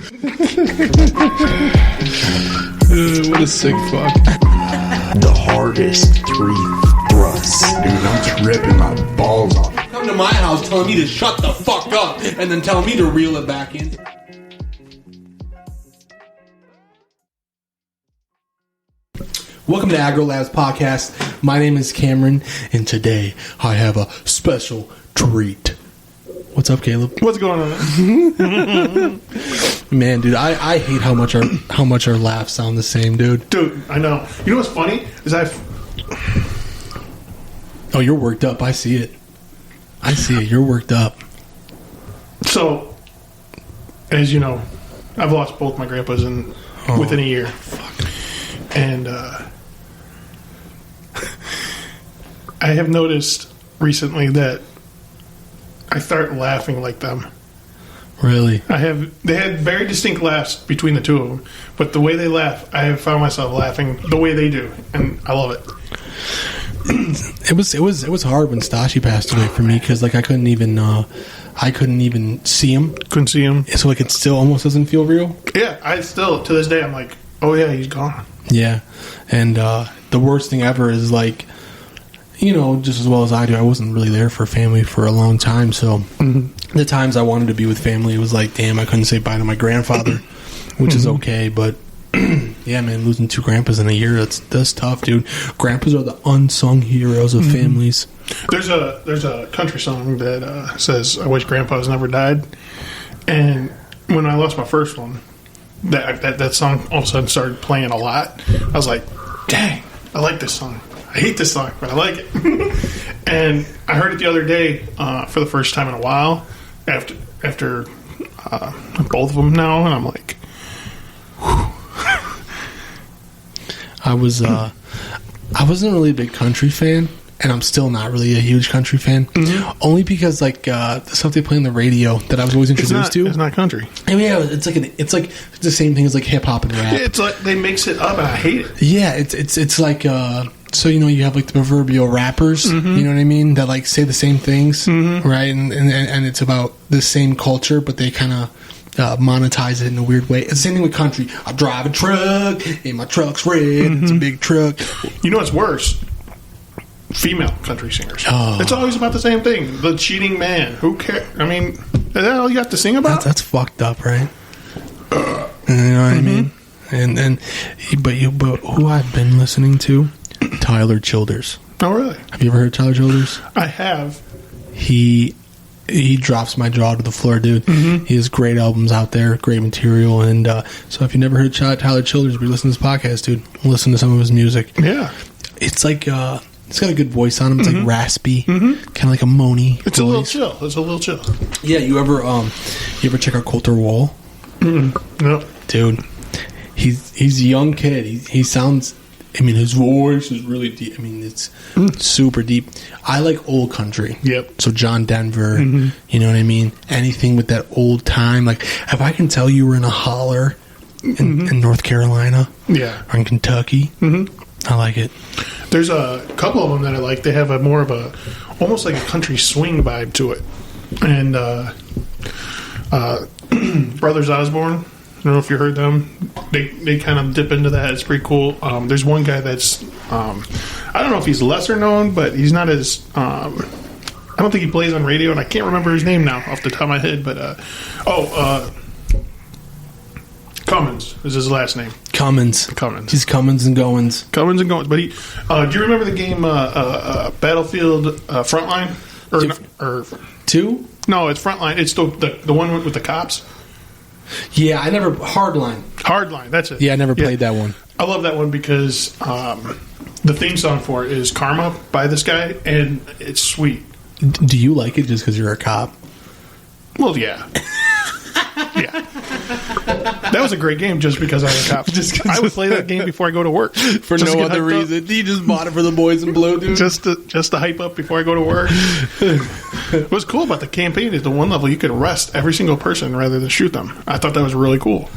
What a sick fuck. The hardest 3 thrusts. Dude, I'm tripping my balls off. Come to my house telling me to shut the fuck up and then telling me to reel it back in. Welcome to Aggro Labs Podcast. My name is Cameron, and today I have a special treat. What's up, Caleb? What's going on? Man, dude, I hate how much our laughs sound the same, dude. Dude, I know. You know what's funny? Is Oh, you're worked up. I see it. You're worked up. So, as you know, I've lost both my grandpas within a year. Fuck. And I have noticed recently that I start laughing like them. Really? They had very distinct laughs between the two of them, but the way they laugh, I have found myself laughing the way they do, and I love it. It was hard when Stashi passed away for me because like I couldn't even see him. Couldn't see him. So like it still almost doesn't feel real. Yeah, I still to this day I'm like, oh yeah, he's gone. Yeah, and the worst thing ever is like, you know, just as well as I do, I wasn't really there for family for a long time. So the times I wanted to be with family, it was like, damn, I couldn't say bye to my grandfather, which is okay. But yeah, man, losing 2 grandpas in a year, that's tough, dude. Grandpas are the unsung heroes of families. There's a country song that says, I wish grandpas never died. And when I lost my first one, that song all of a sudden started playing a lot. I was like, dang, I like this song. I hate this song, but I like it. And I heard it the other day for the first time in a while after both of them now, and I'm like, whew. I wasn't really a big country fan, and I'm still not really a huge country fan. Only because like the stuff they play on the radio that I was always introduced to. It's not country. I mean, yeah, it's like the same thing as like hip hop and rap. It's like they mix it up, and I hate it. Yeah, it's like so you know you have like the proverbial rappers, you know what I mean, that like say the same things, right? And it's about the same culture, but they kind of monetize it in a weird way. It's the same thing with country. I drive a truck, and my truck's red. It's a big truck. You know what's worse? Female country singers. Oh. It's always about the same thing. The cheating man. Who cares? I mean, is that all you got to sing about? That's fucked up, right? You know what I mean? But who I've been listening to, Tyler Childers. Oh, really? Have you ever heard Tyler Childers? I have. He drops my jaw to the floor, dude. He has great albums out there, great material, and so if you never heard Tyler Childers, we listen to this podcast, dude. Listen to some of his music. Yeah. It's like it's got a good voice on him. It's like raspy, kind of like a moany. It's voice. a little chill. Yeah, you ever check out Coulter Wall? No, dude. He's a young kid. He sounds. I mean, his voice is really deep. I mean, it's super deep. I like old country. Yep. So John Denver, you know what I mean? Anything with that old time. Like, if I can tell you were in a holler in North Carolina, or in Kentucky, I like it. There's a couple of them that I like. They have a more of a, almost like a country swing vibe to it. And Brothers Osborne, I don't know if you heard them. They kind of dip into that. It's pretty cool. There's one guy that's, I don't know if he's lesser known, but he's not as, I don't think he plays on radio, and I can't remember his name now off the top of my head, but, Cummins is his last name. Cummins. He's Cummins and Goins. But he, do you remember the game Battlefield Frontline? Or 2? No, it's Frontline. It's the one with the cops. Yeah, I never Hardline. That's it. Yeah, I never played that one. I love that one because the theme song for it is "Karma" by this guy, and it's sweet. Do you like it just because you're a cop? Well, yeah. Yeah. That was a great game just because I was a cop. I would play that game before I go to work. For no other reason. He just bought it for the boys in blue, dude. Just to hype up before I go to work. What's cool about the campaign is the one level you could arrest every single person rather than shoot them. I thought that was really cool.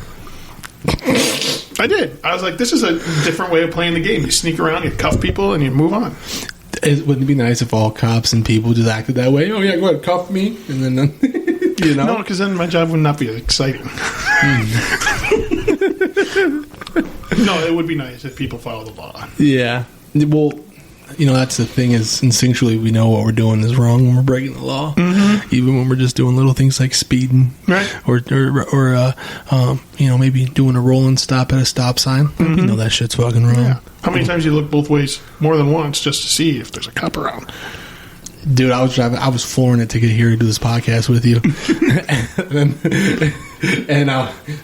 I did. I was like, this is a different way of playing the game. You sneak around, you cuff people, and you move on. Wouldn't it be nice if all cops and people just acted that way? Oh, yeah, go ahead, cuff me. And then, you know? No, because then my job would not be exciting. No, it would be nice if people follow the law. Yeah. Well, that's the thing is instinctually we know what we're doing is wrong when we're breaking the law, even when we're just doing little things like speeding, right? Or maybe doing a roll and stop at a stop sign. You know that shit's fucking wrong. Yeah. How many times you look both ways more than once just to see if there's a cop around? Dude, I was flooring it to get here to do this podcast with you, and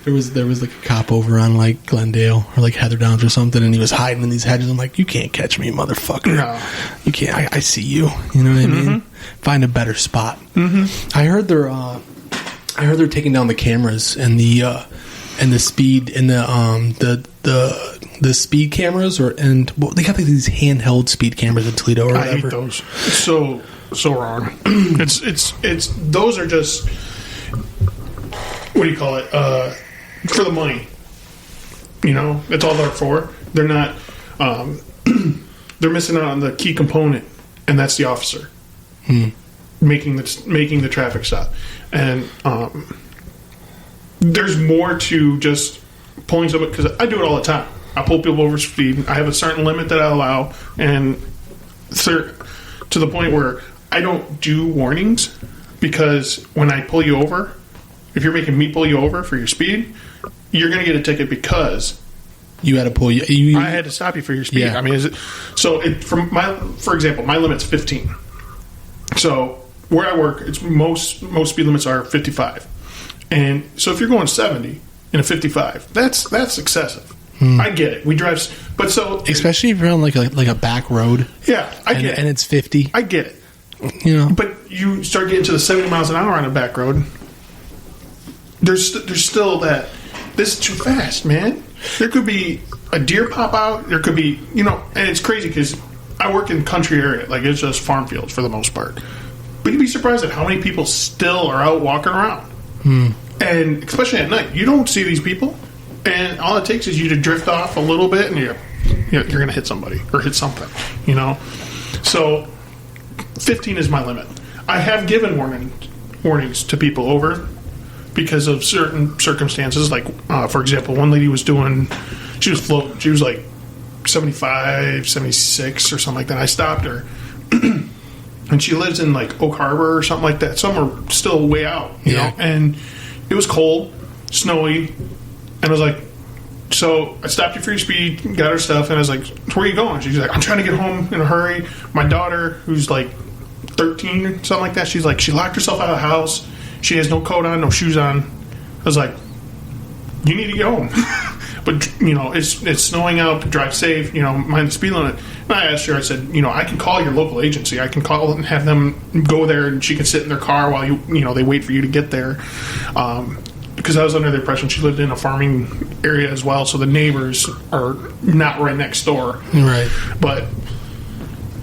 there was like a cop over on like Glendale or like Heather Downs or something, and he was hiding in these hedges. I'm like, you can't catch me, motherfucker! No. You can't. I see you. You know what I mean? Find a better spot. I heard they're taking down the cameras and the speed and the speed cameras they got like these handheld speed cameras in Toledo or whatever. I hate those. So wrong. It's those are just, what do you call it? For the money. That's all they're for. They're not. They're missing out on the key component, and that's the officer making the traffic stop. And there's more to just pulling someone, because I do it all the time. I pull people over speed. I have a certain limit that I allow, and to the point where I don't do warnings, because when I pull you over, if you're making me pull you over for your speed, you're going to get a ticket because you had to pull you. I had to stop you for your speed. Yeah. I mean, for example, my limit's 15. So where I work, it's most speed limits are 55, and so if you're going 70 in a 55, that's excessive. I get it. We drive, but especially if you're on like a back road. Yeah, I get it, and it's 50. I get it. But you start getting to the 70 miles an hour on a back road. There's still that. This is too fast, man. There could be a deer pop out. There could be, and it's crazy because I work in country area, like it's just farm fields for the most part. But you'd be surprised at how many people still are out walking around, and especially at night, you don't see these people. And all it takes is you to drift off a little bit, and you're going to hit somebody or hit something, So 15 is my limit. I have given warnings to people over because of certain circumstances. Like, for example, one lady she was floating. She was like 75, 76 or something like that. I stopped her. And she lives in like Oak Harbor or something like that. Some are still way out, you know. And it was cold, snowy. And I was like, so I stopped you for your speed, got her stuff, and I was like, where are you going? She's like, I'm trying to get home in a hurry. My daughter, who's like 13 or something like that, she's like, she locked herself out of the house. She has no coat on, no shoes on. I was like, you need to get home. But, it's snowing out, drive safe, mind the speed limit. And I asked her, I said, I can call your local agency. I can call and have them go there, and she can sit in their car while they wait for you to get there. Because I was under the impression she lived in a farming area as well, so the neighbors are not right next door. Right. But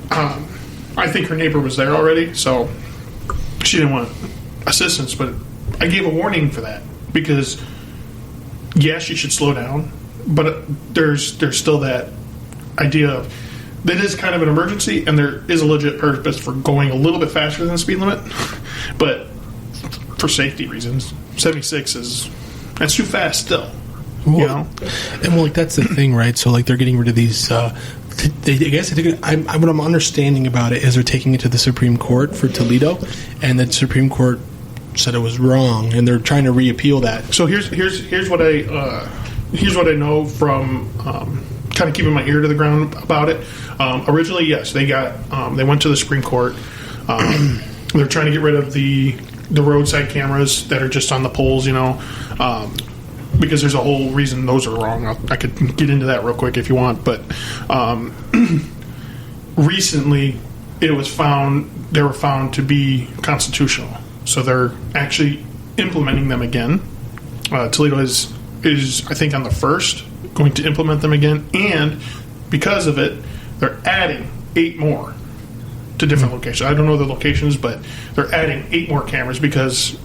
I think her neighbor was there already, so she didn't want assistance. But I gave a warning for that because, yes, she should slow down, but there's still that idea of that is kind of an emergency, and there is a legit purpose for going a little bit faster than the speed limit, but for safety reasons. 76 that's too fast still. And that's the thing, right? So like they're getting rid of these. What I'm understanding about it is they're taking it to the Supreme Court for Toledo, and the Supreme Court said it was wrong, and they're trying to reappeal that. So here's what I know from kind of keeping my ear to the ground about it. Originally, yes, they went to the Supreme Court. They're trying to get rid of the roadside cameras that are just on the poles, because there's a whole reason those are wrong. I could get into that real quick if you want, but recently they were found to be constitutional, so they're actually implementing them again. Toledo is I think on the 1st going to implement them again, and because of it, they're adding 8 more to different locations. I don't know the locations, but they're adding 8 more cameras because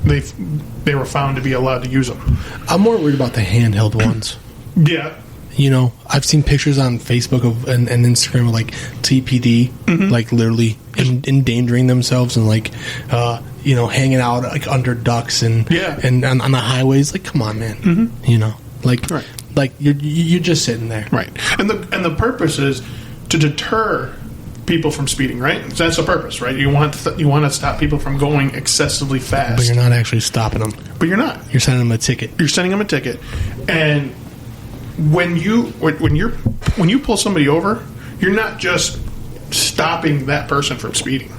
they were found to be allowed to use them. I'm more worried about the handheld ones. Yeah. I've seen pictures on Facebook and Instagram of like TPD, like literally endangering themselves and like, hanging out like under ducks and on the highways. Like, come on, man. Like you're just sitting there, right? And the purpose is to deter people from speeding, right? So that's the purpose, right? You want to stop people from going excessively fast, but you're not actually stopping them. But you're not. You're sending them a ticket. You're sending them a ticket, and when you pull somebody over, you're not just stopping that person from speeding.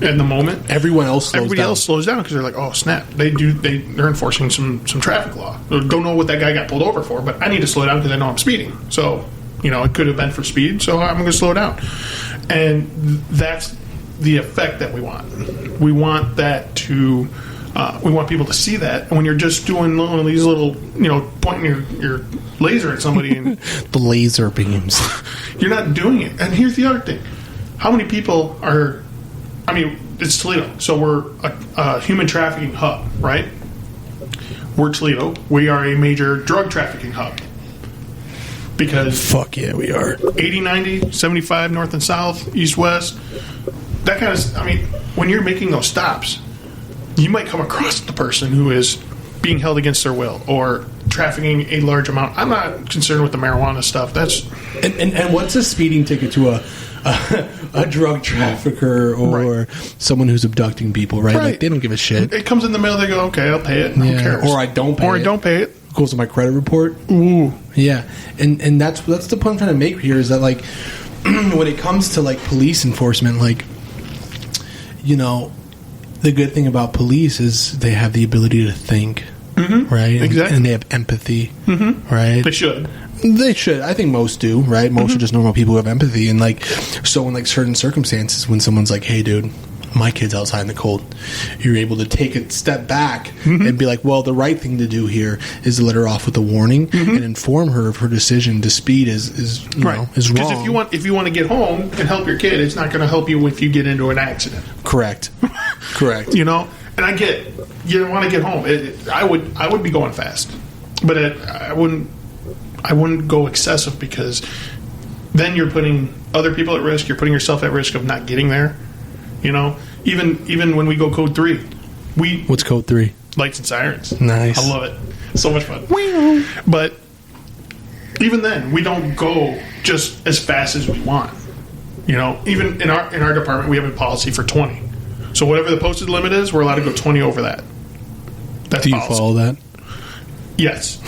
In the moment, everybody else slows down because they're like, "Oh snap!" They're enforcing some traffic law. Don't know what that guy got pulled over for, but I need to slow down because I know I'm speeding. So it could have been for speed, so I'm going to slow down. And that's the effect that we want. We want that to. We want people to see that. And when you're just doing one of these little, pointing your laser at somebody, and the laser beams, you're not doing it. And here's the other thing: how many people are? I mean, it's Toledo, so we're a human trafficking hub, right? We're Toledo. We are a major drug trafficking hub. Because... Fuck yeah, we are. 80, 90, 75, north and south, east, west. That kind of... I mean, when you're making those stops, you might come across the person who is being held against their will or trafficking a large amount. I'm not concerned with the marijuana stuff. That's... And what's a speeding ticket to a drug trafficker or someone who's abducting people, right? Like, they don't give a shit. It comes in the mail, they go, okay, I'll pay it. Who cares? Or I don't pay it. It goes to my credit report. Ooh. Yeah. And that's the point I'm trying to make here is that, like, when it comes to, like, police enforcement, like, the good thing about police is they have the ability to think, right? Exactly. And they have empathy, right? They should. They should. I think most do, right? Most are just normal people who have empathy. And, like, so in, like, certain circumstances, when someone's like, hey, dude, my kid's outside in the cold, you're able to take a step back and be like, well, the right thing to do here is to let her off with a warning and inform her of her decision to speed is wrong. Because if you want to get home and help your kid, it's not going to help you if you get into an accident. Correct. And I get you want to get home. I would be going fast, but I wouldn't go excessive because then you're putting other people at risk. You're putting yourself at risk of not getting there. Even when we go code 3, what's code 3? Lights and sirens. Nice. I love it. So much fun. But even then, we don't go just as fast as we want. Even in our department, we have a policy for 20. So whatever the posted limit is, we're allowed to go 20 over that. That's Do you policy. follow that? Yes.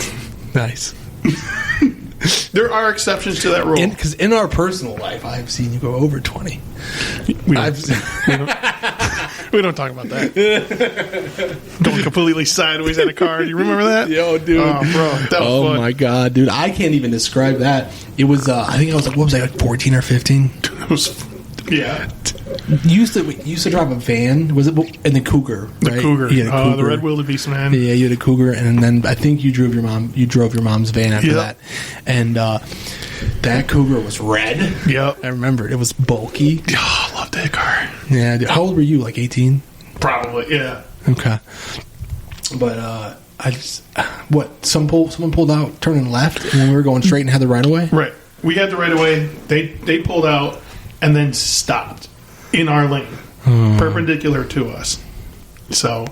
Nice. There are exceptions to that rule. Because in our personal life, I've seen you go over 20. We don't talk about that. Going completely sideways at a car. Do you remember that? Yo, dude. Oh, bro. That was fun. My God, dude. I can't even describe that. It was, I think I was like, what was I, like 14 or 15? It was, yeah. You used to drive a van. Was it in the Cougar? Right? The Cougar. You had a Cougar. The red wheeled beast, man. Yeah, you had a Cougar, and then I think you drove your mom's van after that. And that Cougar was red. Yep. I remember it was bulky. Oh, I love that car. Yeah. Dude. How old were you? Like 18? Probably. Yeah. Okay. But someone pulled out turning left, and when we were going straight and had the right of way. Right. We had the right of way. They pulled out and then stopped in our lane, perpendicular to us. So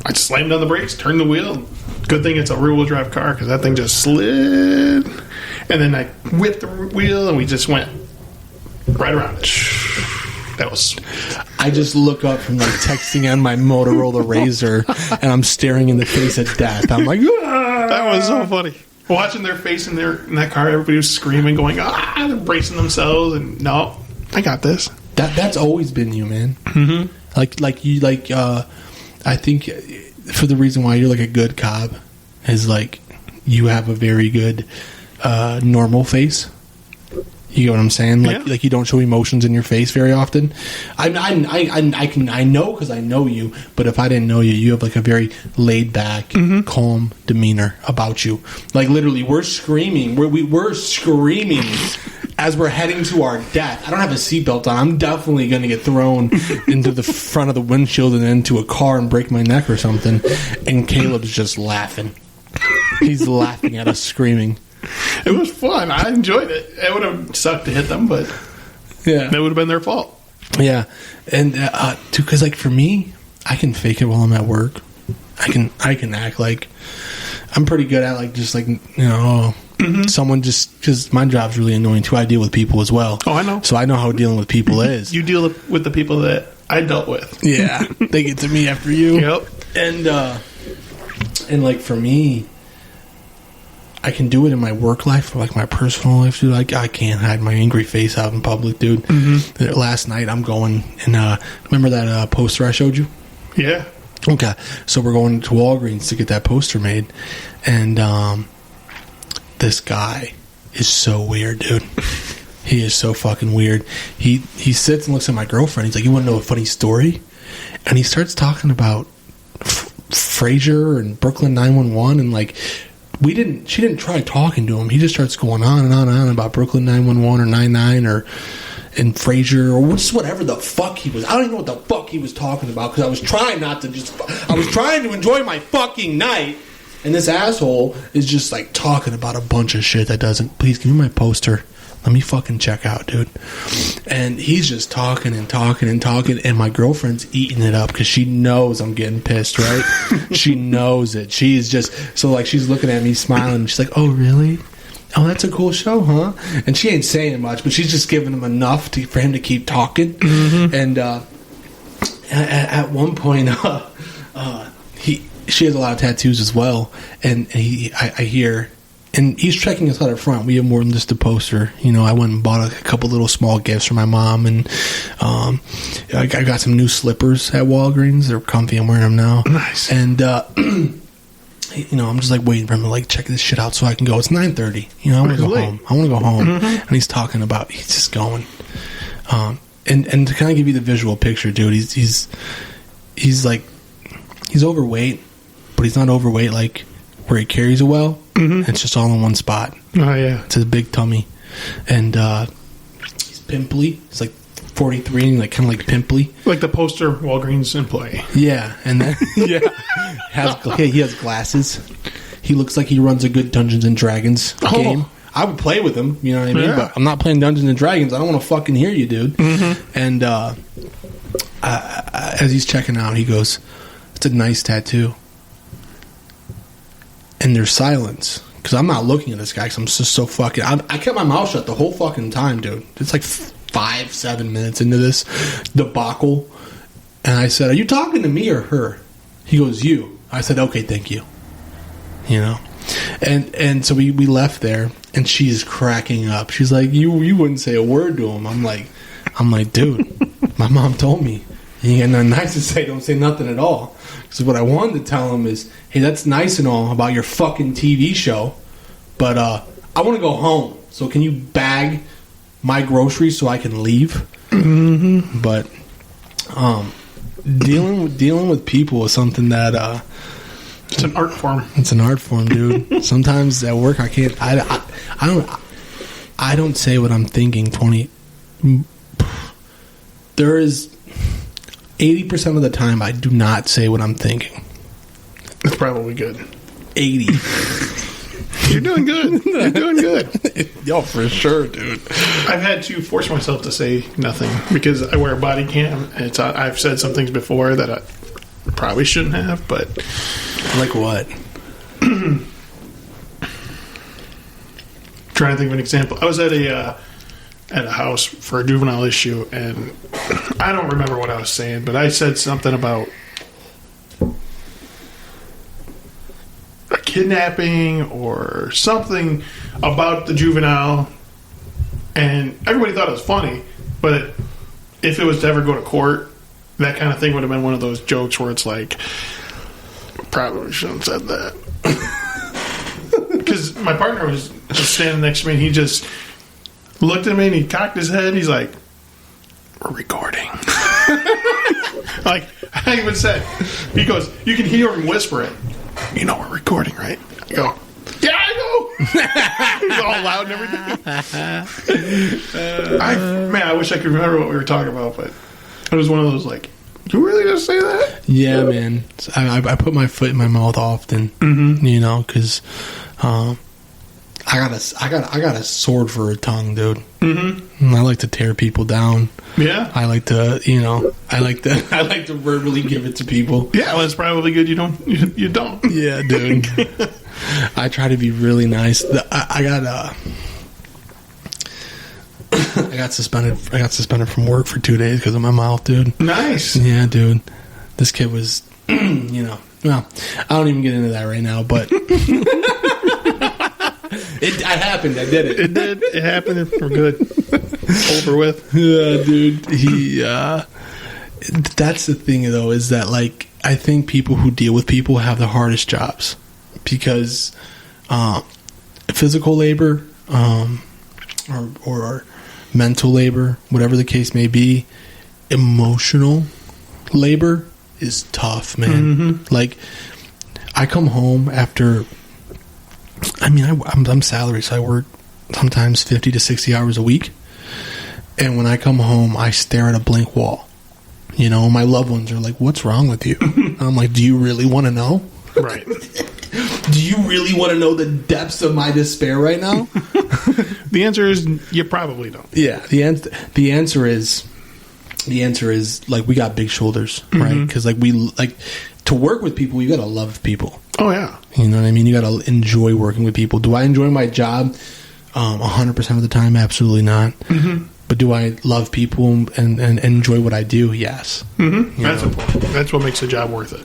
I slammed on the brakes, turned the wheel. Good thing it's a rear-wheel drive car because that thing just slid. And then I whipped the wheel and we just went right around it. That was... I just look up from like texting on my Motorola Razr and I'm staring in the face of death. I'm like, ah! That was so funny. Watching their face in that car, everybody was screaming, going, they're bracing themselves, and no, I got this. That's always been you, man. I think for the reason why you're like a good cop is like you have a very good normal face. You get what I'm saying? Like you don't show emotions in your face very often. I know because I know you. But if I didn't know you, you have like a very laid back, calm demeanor about you. Like literally, we're screaming. We're screaming as we're heading to our death. I don't have a seatbelt on. I'm definitely going to get thrown into the front of the windshield and into a car and break my neck or something. And Caleb's just laughing. He's laughing at us screaming. It was fun. I enjoyed it. It would have sucked to hit them, but yeah, that would have been their fault. Yeah, and because like for me, I can fake it while I'm at work. I can act like I'm pretty good at like just like someone just because my job's really annoying too. I deal with people as well. Oh, I know. So I know how dealing with people is. You deal with the people that I dealt with. Yeah, they get to me after you. Yep. And like for me, I can do it in my work life or like my personal life, dude. Like I can't hide my angry face out in public, dude. Mm-hmm. Last night I'm going and remember that poster I showed you? Yeah. Okay, so we're going to Walgreens to get that poster made, and this guy is so weird, dude. He is so fucking weird. He sits and looks at my girlfriend. He's like, "You want to know a funny story?" And he starts talking about Frasier and Brooklyn 911, and like she didn't try talking to him. He just starts going on and on and on about Brooklyn 911 or 99 or. And Frasier, or just whatever the fuck he was. I don't even know what the fuck he was talking about because I was trying not to I was trying to enjoy my fucking night. And this asshole is just like talking about a bunch of shit that doesn't. Please give me my poster. Let me fucking check out, dude. And he's just talking and talking and talking. And my girlfriend's eating it up because she knows I'm getting pissed, right? She knows it. She's just, so like she's looking at me smiling. She's like, oh, really? Oh, that's a cool show, huh? And she ain't saying much, but she's just giving him enough for him to keep talking. Mm-hmm. And at one point, she has a lot of tattoos as well. And I hear, and he's checking us out up front. We have more than just a poster. You know, I went and bought a couple little small gifts for my mom, and I got some new slippers at Walgreens. They're comfy. I'm wearing them now. Nice. And you know, I'm just like waiting for him to like check this shit out so I can go. It's 9:30. You know, I want to go home. Mm-hmm. And he's talking about, he's just going. And to kind of give you the visual picture, dude, he's like, he's overweight, but he's not overweight like where he carries it well. Mm-hmm. It's just all in one spot. Oh yeah, it's his big tummy, and he's pimply. He's like 43 and like kind of like pimply, like the poster Walgreens employee. Yeah, and then he has glasses. He looks like he runs a good Dungeons and Dragons game. I would play with him, you know what I mean? Yeah. But I'm not playing Dungeons and Dragons. I don't want to fucking hear you, dude. Mm-hmm. And as he's checking out, he goes, "It's a nice tattoo." And there's silence because I'm not looking at this guy because I'm just so fucking. I kept my mouth shut the whole fucking time, dude. It's like 5-7 minutes into this debacle, and I said, "Are you talking to me or her?" He goes, "You." I said, "Okay, thank you." You know, and so we left there, and she's cracking up. She's like, "You wouldn't say a word to him." I'm like, dude, my mom told me you ain't got nothing nice to say. Don't say nothing at all. Because what I wanted to tell him is, hey, that's nice and all about your fucking TV show, but I want to go home. So can you bag my groceries so I can leave? Mm-hmm. But dealing with people is something that it's an art form. It's an art form, dude. Sometimes at work I can't. I don't say what I'm thinking. There is 80% of the time I do not say what I'm thinking. That's probably good. 80. You're doing good. You're doing good. Yo, for sure, dude. I've had to force myself to say nothing because I wear a body cam. And I've said some things before that I probably shouldn't have, but... Like what? Trying to think of an example. I was at a house for a juvenile issue, and I don't remember what I was saying, but I said something about a kidnapping or something about the juvenile, and everybody thought it was funny, but if it was to ever go to court, that kind of thing would have been one of those jokes where it's like, probably shouldn't have said that. Because my partner was just standing next to me, and he just looked at me and he cocked his head. He's like, "We're recording." Like I even said, he goes, you can hear him whisper it. "You know we're recording, right?" I go, "Yeah, I know." He's all loud and everything. I wish I could remember what we were talking about, but it was one of those like, "You really gonna say that?" Yeah, man. I put my foot in my mouth often, you know, because I got a sword for a tongue, dude. Mm-hmm. I like to tear people down. Yeah. I like to, I like to verbally give it to people. Yeah, well, it's probably good you don't. Yeah, dude. I try to be really nice. I got suspended. I got suspended from work for 2 days because of my mouth, dude. Nice. Yeah, dude. This kid was, well, I don't even get into that right now, but I happened. I did it. It did. It happened. We're good. Over with. Yeah, dude. That's the thing, though, is that, like, I think people who deal with people have the hardest jobs because physical labor or mental labor, whatever the case may be, emotional labor is tough, man. Mm-hmm. Like, I come home after, I'm salaried, so I work sometimes 50 to 60 hours a week. And when I come home, I stare at a blank wall. My loved ones are like, "What's wrong with you?" I'm like, "Do you really want to know?" Right. Do you really want to know the depths of my despair right now? The answer is you probably don't. Yeah. The answer is like, we got big shoulders, right? Because to work with people, you got to love people. Oh yeah. You know what I mean? You got to enjoy working with people. Do I enjoy my job 100% of the time? Absolutely not. Mm-hmm. But do I love people and enjoy what I do? Yes. Mm-hmm. That's important. That's what makes the job worth it.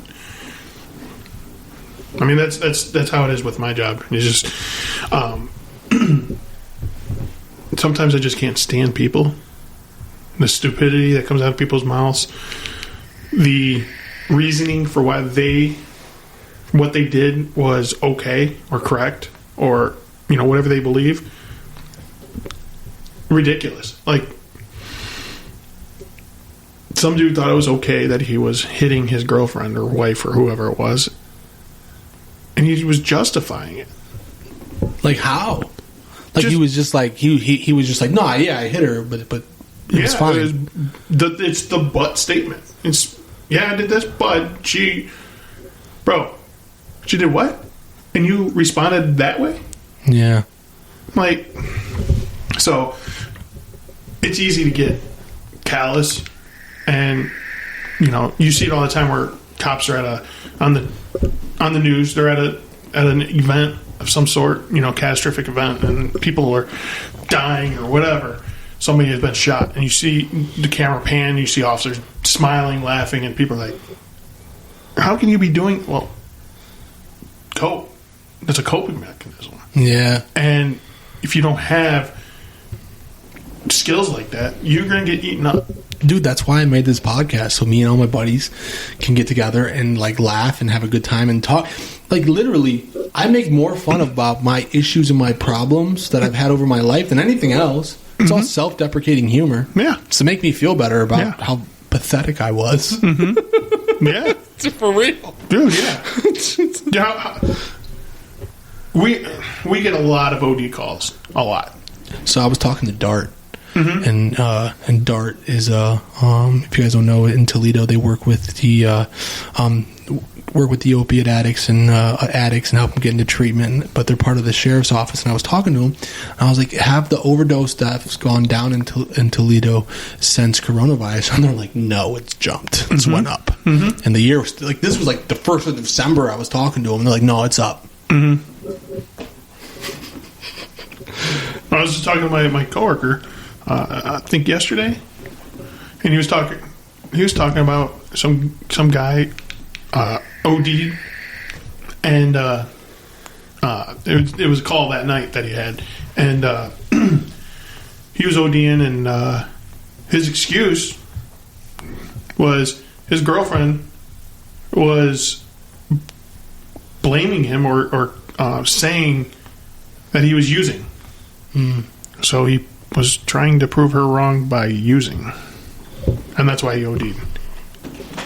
I mean, that's how it is with my job. It's just sometimes I just can't stand people. The stupidity that comes out of people's mouths, the reasoning for why what they did was okay or correct or whatever they believe. Ridiculous. Like, some dude thought it was okay that he was hitting his girlfriend or wife or whoever it was, and he was justifying it. Like, how? Like, he was just like he was just like, "No, yeah, I hit her, but it was fine." It's the but statement. It's, yeah, I did this, but she did what? And you responded that way? Yeah. like, so it's easy to get callous, and you know, you see it all the time where cops are on the news, they're at an event of some sort, you know, catastrophic event, and people are dying or whatever. Somebody has been shot, and you see the camera pan, you see officers smiling, laughing, and people are like, how can you be doing, well, cope. That's a coping mechanism. Yeah. And if you don't have skills like that, you're going to get eaten up. Dude, that's why I made this podcast, so me and all my buddies can get together and like laugh and have a good time and talk. Like, literally, I make more fun about my issues and my problems that I've had over my life than anything else. It's all self-deprecating humor. Yeah. To make me feel better about how pathetic I was. Mm-hmm. Yeah. For real. Dude, yeah. We get a lot of OD calls. A lot. So I was talking to Dart. Mm-hmm. And Dart is if you guys don't know, in Toledo they work with the opiate addicts and help them get into treatment, but they're part of the sheriff's office. And I was talking to them, and I was like, have the overdose deaths gone down in Toledo since coronavirus? And they're like, no, it's jumped. It's went up. Mm-hmm. And the year was like, this was like the 1st of December. I was talking to them, and they're like, no, it's up. Mm-hmm. I was just talking to my coworker, I think yesterday, and he was talking about some guy OD'd, and it was a call that night that he had, and he was ODing, and his excuse was his girlfriend was blaming him or saying that he was using. So he was trying to prove her wrong by using, and that's why he OD'd.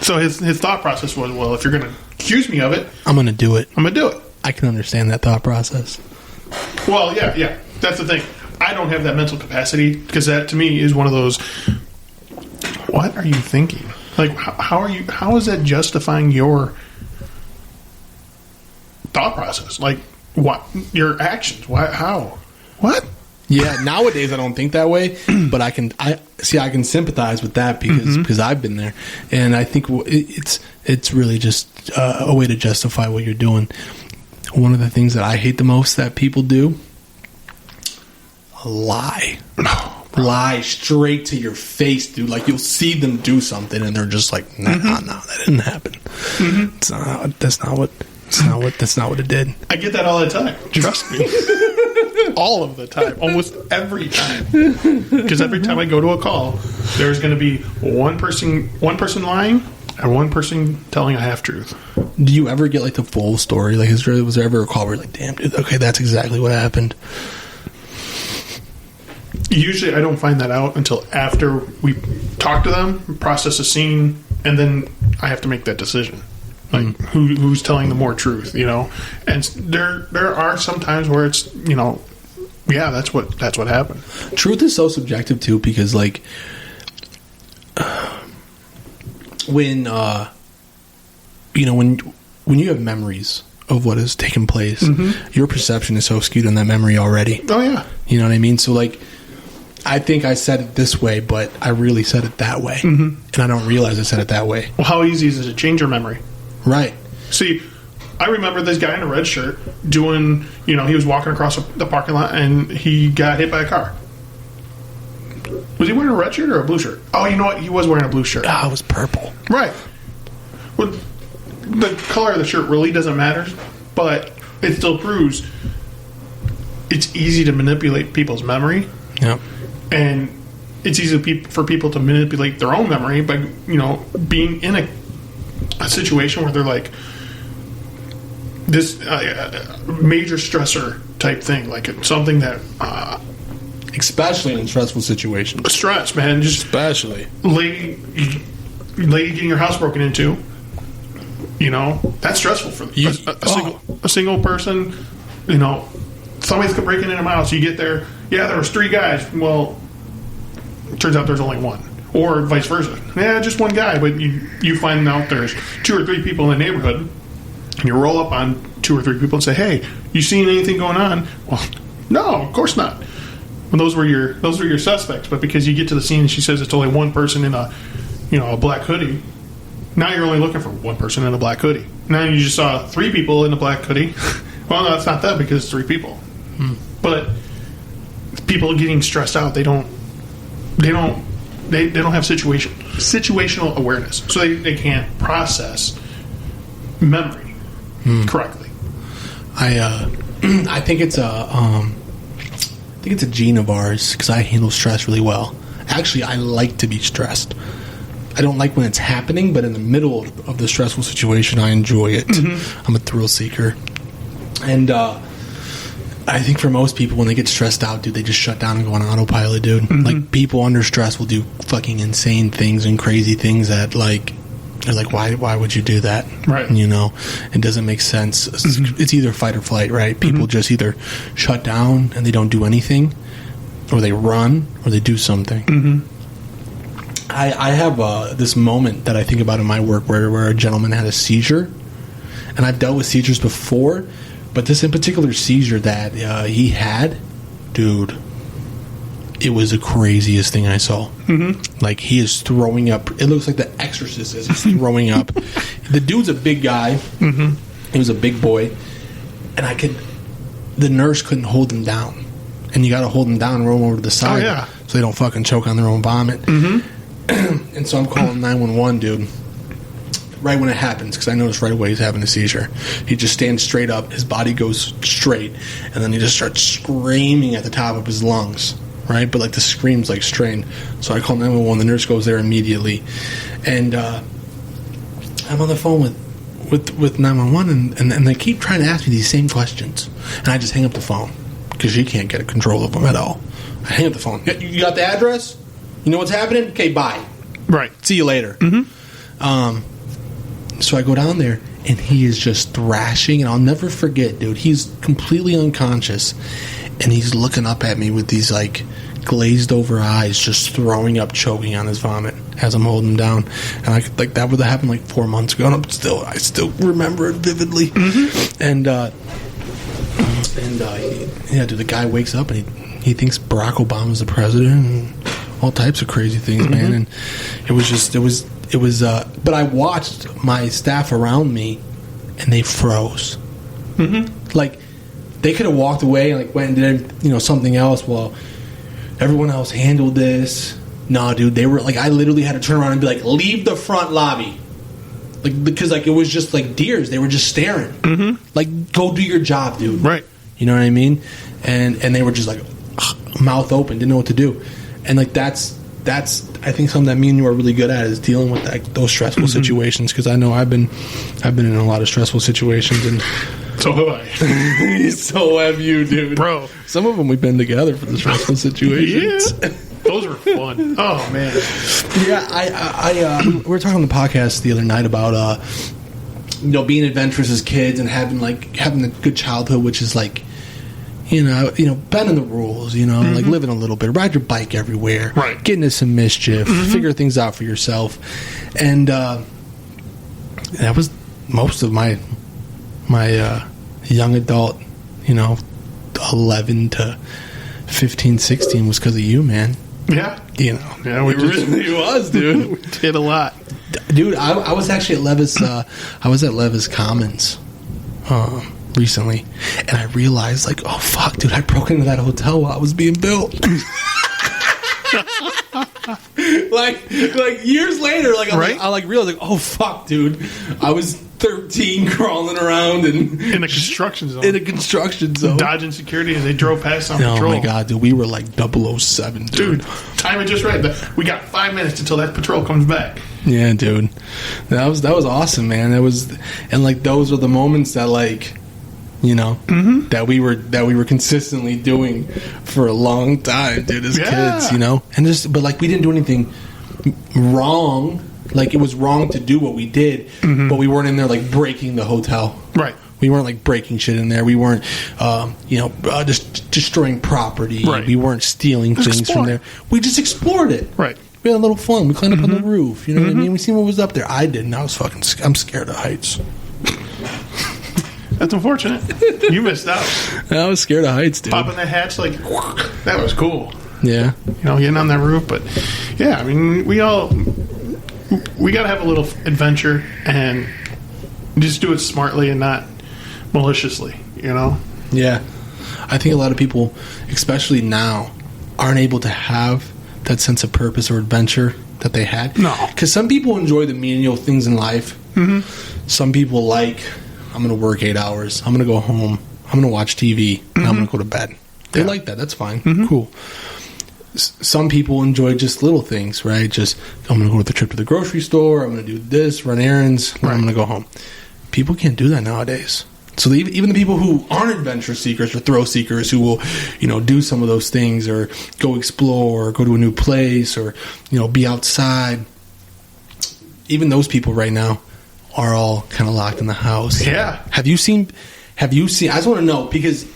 So his thought process was, well, if you're going to accuse me of it, I'm going to do it. I'm going to do it. I can understand that thought process. Well, yeah. That's the thing. I don't have that mental capacity, because that to me is one of those, what are you thinking? Like, how is that justifying your thought process? Like, what your actions? Why? How? What? Yeah, nowadays I don't think that way, but I can sympathize with that because I've been there, and I think it's really just a way to justify what you're doing. One of the things that I hate the most that people do, lie. Lie straight to your face, dude. Like, you'll see them do something and they're just like, no, that didn't happen. That's not what it did. I get that all the time. Trust me. All of the time. Almost every time. Because every time I go to a call, there's going to be one person lying and one person telling a half-truth. Do you ever get, like, the full story? Like, was there ever a call where you're like, damn, dude, okay, that's exactly what happened? Usually I don't find that out until after we talk to them, process a scene, and then I have to make that decision. Like, who's telling the more truth, you know? And there are some times where it's, you know, yeah, that's what happened. Truth is so subjective, too, because, like, when you have memories of what has taken place, your perception is so skewed on that memory already. Oh, yeah. You know what I mean? So, like, I think I said it this way, but I really said it that way. And I don't realize I said it that way. Well, how easy is it to change your memory? Right. See, I remember this guy in a red shirt doing, he was walking across the parking lot and he got hit by a car. Was he wearing a red shirt or a blue shirt? Oh, you know what? He was wearing a blue shirt. Ah, it was purple. Right. Well, the color of the shirt really doesn't matter, but it still proves it's easy to manipulate people's memory. Yep. And it's easy for people to manipulate their own memory by, being in a situation where they're like this major stressor type thing, like it's something that especially in stressful situations. Stress, man, just especially lady getting your house broken into. That's stressful for a single person. Somebody's breaking into my house. You get there. Yeah, there was 3 guys. Well, it turns out there's only one. Or vice versa. Yeah, just one guy, but you find out there's 2 or 3 people in the neighborhood, and you roll up on 2 or 3 people and say, "Hey, you seen anything going on?" Well, no, of course not. Well, those were your suspects, but because you get to the scene and she says it's only one person in a black hoodie, now you're only looking for one person in a black hoodie. Now you just saw 3 people in a black hoodie. Well, no, it's not that because it's 3 people. But people getting stressed out, they don't have situational awareness, so they can't process memory correctly. I think it's a gene of ours because I handle stress really well. Actually, I like to be stressed. I don't like when it's happening, but in the middle of the stressful situation, I enjoy it. I'm a thrill seeker, and I think for most people, when they get stressed out, dude, they just shut down and go on autopilot, dude. Like, people under stress will do fucking insane things and crazy things that, like, they're like, why would you do that? Right. It doesn't make sense. It's either fight or flight, right? People just either shut down and they don't do anything, or they run, or they do something. I have this moment that I think about in my work where a gentleman had a seizure, and I've dealt with seizures before, but this in particular seizure that he had, dude, it was the craziest thing I saw. Like, he is throwing up. It looks like The Exorcist is throwing up. The dude's a big guy. He was a big boy. And the nurse couldn't hold him down. And you got to hold him down and roll him over to the side so they don't fucking choke on their own vomit. And so I'm calling 911, dude. Right when it happens, because I noticed right away he's having a seizure. He just stands straight up, his body goes straight, and then he just starts screaming at the top of his lungs, right? But, like, the scream's, like, strained. So I call 911, the nurse goes there immediately, and I'm on the phone with 911, and they keep trying to ask me these same questions, and I just hang up the phone, because she can't get control of them at all. I hang up the phone. You got the address? You know what's happening? Okay, bye. Right. See you later. So I go down there, and he is just thrashing, and I'll never forget, dude. He's completely unconscious, and he's looking up at me with these, like, glazed over eyes, just throwing up, choking on his vomit as I'm holding him down. And that would have happened like 4 months ago, and I still remember it vividly. And And dude, the guy wakes up and he thinks Barack Obama's the president and all types of crazy things, man. And it was. But I watched my staff around me, and they froze. Like they could have walked away and like went and did something else while everyone else handled this. No, dude, they were like, I literally had to turn around and be like, leave the front lobby. Like, because like it was just like deers. They were just staring. Like, go do your job, dude. Right. You know what I mean? And they were just like mouth open, didn't know what to do. And like that's I think something that me and you are really good at is dealing with those stressful situations, because I know I've been in a lot of stressful situations, and so have I. So have you, dude. Bro. Some of them we've been together for the stressful situations. Yeah. Those were fun. Oh, man. Yeah, we were talking on the podcast the other night about being adventurous as kids and having a good childhood, which is like, bending the rules, like living a little bit, ride your bike everywhere, right, get into some mischief, figure things out for yourself. And that was most of my young adult, 11 to 15, 16 was because of you, man. Yeah. Yeah, we really was, dude. We did a lot. Dude, I was actually at Levis Commons recently, and I realized, like, oh fuck, dude, I broke into that hotel while it was being built. like years later, like I realized, like, oh fuck, dude, I was 13 crawling around in a construction zone. Dodging security as they drove past on patrol. Oh my god, dude, we were like 007, dude. Time it just right. We got 5 minutes until that patrol comes back. Yeah, dude, that was awesome, man. And like those are the moments that, like, that we were consistently doing for a long time, dude, as kids, and but like we didn't do anything wrong. Like, it was wrong to do what we did, but we weren't in there like breaking the hotel. Right. We weren't like breaking shit in there. We weren't, just destroying property. Right. We weren't stealing things from there. We just explored it. Right. We had a little fun. We climbed up on the roof. You know what I mean? We seen what was up there. I didn't. I'm scared of heights. That's unfortunate. You missed out. I was scared of heights, dude. Popping that hatch, like, that was cool. Yeah. Getting on that roof. But, yeah, I mean, we got to have a little adventure and just do it smartly and not maliciously, Yeah. I think a lot of people, especially now, aren't able to have that sense of purpose or adventure that they had. No. Because some people enjoy the menial things in life. Some people like, I'm going to work 8 hours. I'm going to go home. I'm going to watch TV. And I'm going to go to bed. They like that. That's fine. Cool. Some people enjoy just little things, right? Just, I'm going to go with the trip to the grocery store. I'm going to do this, run errands. Right. I'm going to go home. People can't do that nowadays. So even the people who aren't adventure seekers or thrill seekers, who will, do some of those things, or go explore, or go to a new place, or, be outside, even those people right now are all kind of locked in the house. Yeah. Have you seen, I just want to know, because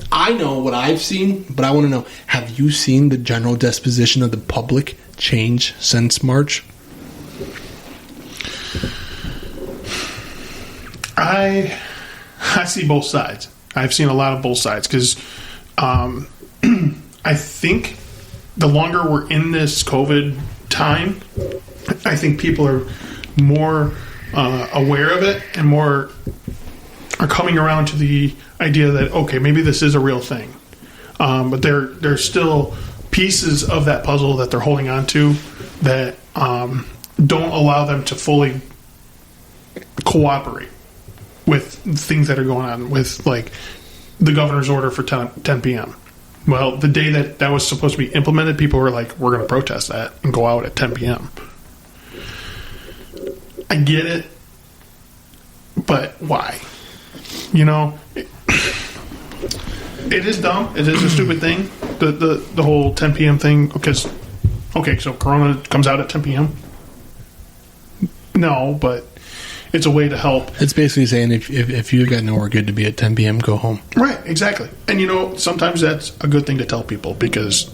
I know what I've seen, but I want to know, have you seen the general disposition of the public change since March? I see both sides. I've seen a lot of both sides, because I think the longer we're in this COVID time, I think people are more aware of it and more are coming around to the idea that, okay, maybe this is a real thing. But there's still pieces of that puzzle that they're holding on to that don't allow them to fully cooperate with things that are going on, with like the governor's order for 10 p.m. Well, the day that was supposed to be implemented, people were like, we're going to protest that and go out at 10 p.m. I get it, but why? It is dumb. It is a stupid thing. The whole 10 p.m. thing. Because, okay, so Corona comes out at 10 p.m. No, but it's a way to help. It's basically saying if you got nowhere good to be at 10 p.m., go home. Right, exactly. And sometimes that's a good thing to tell people, because,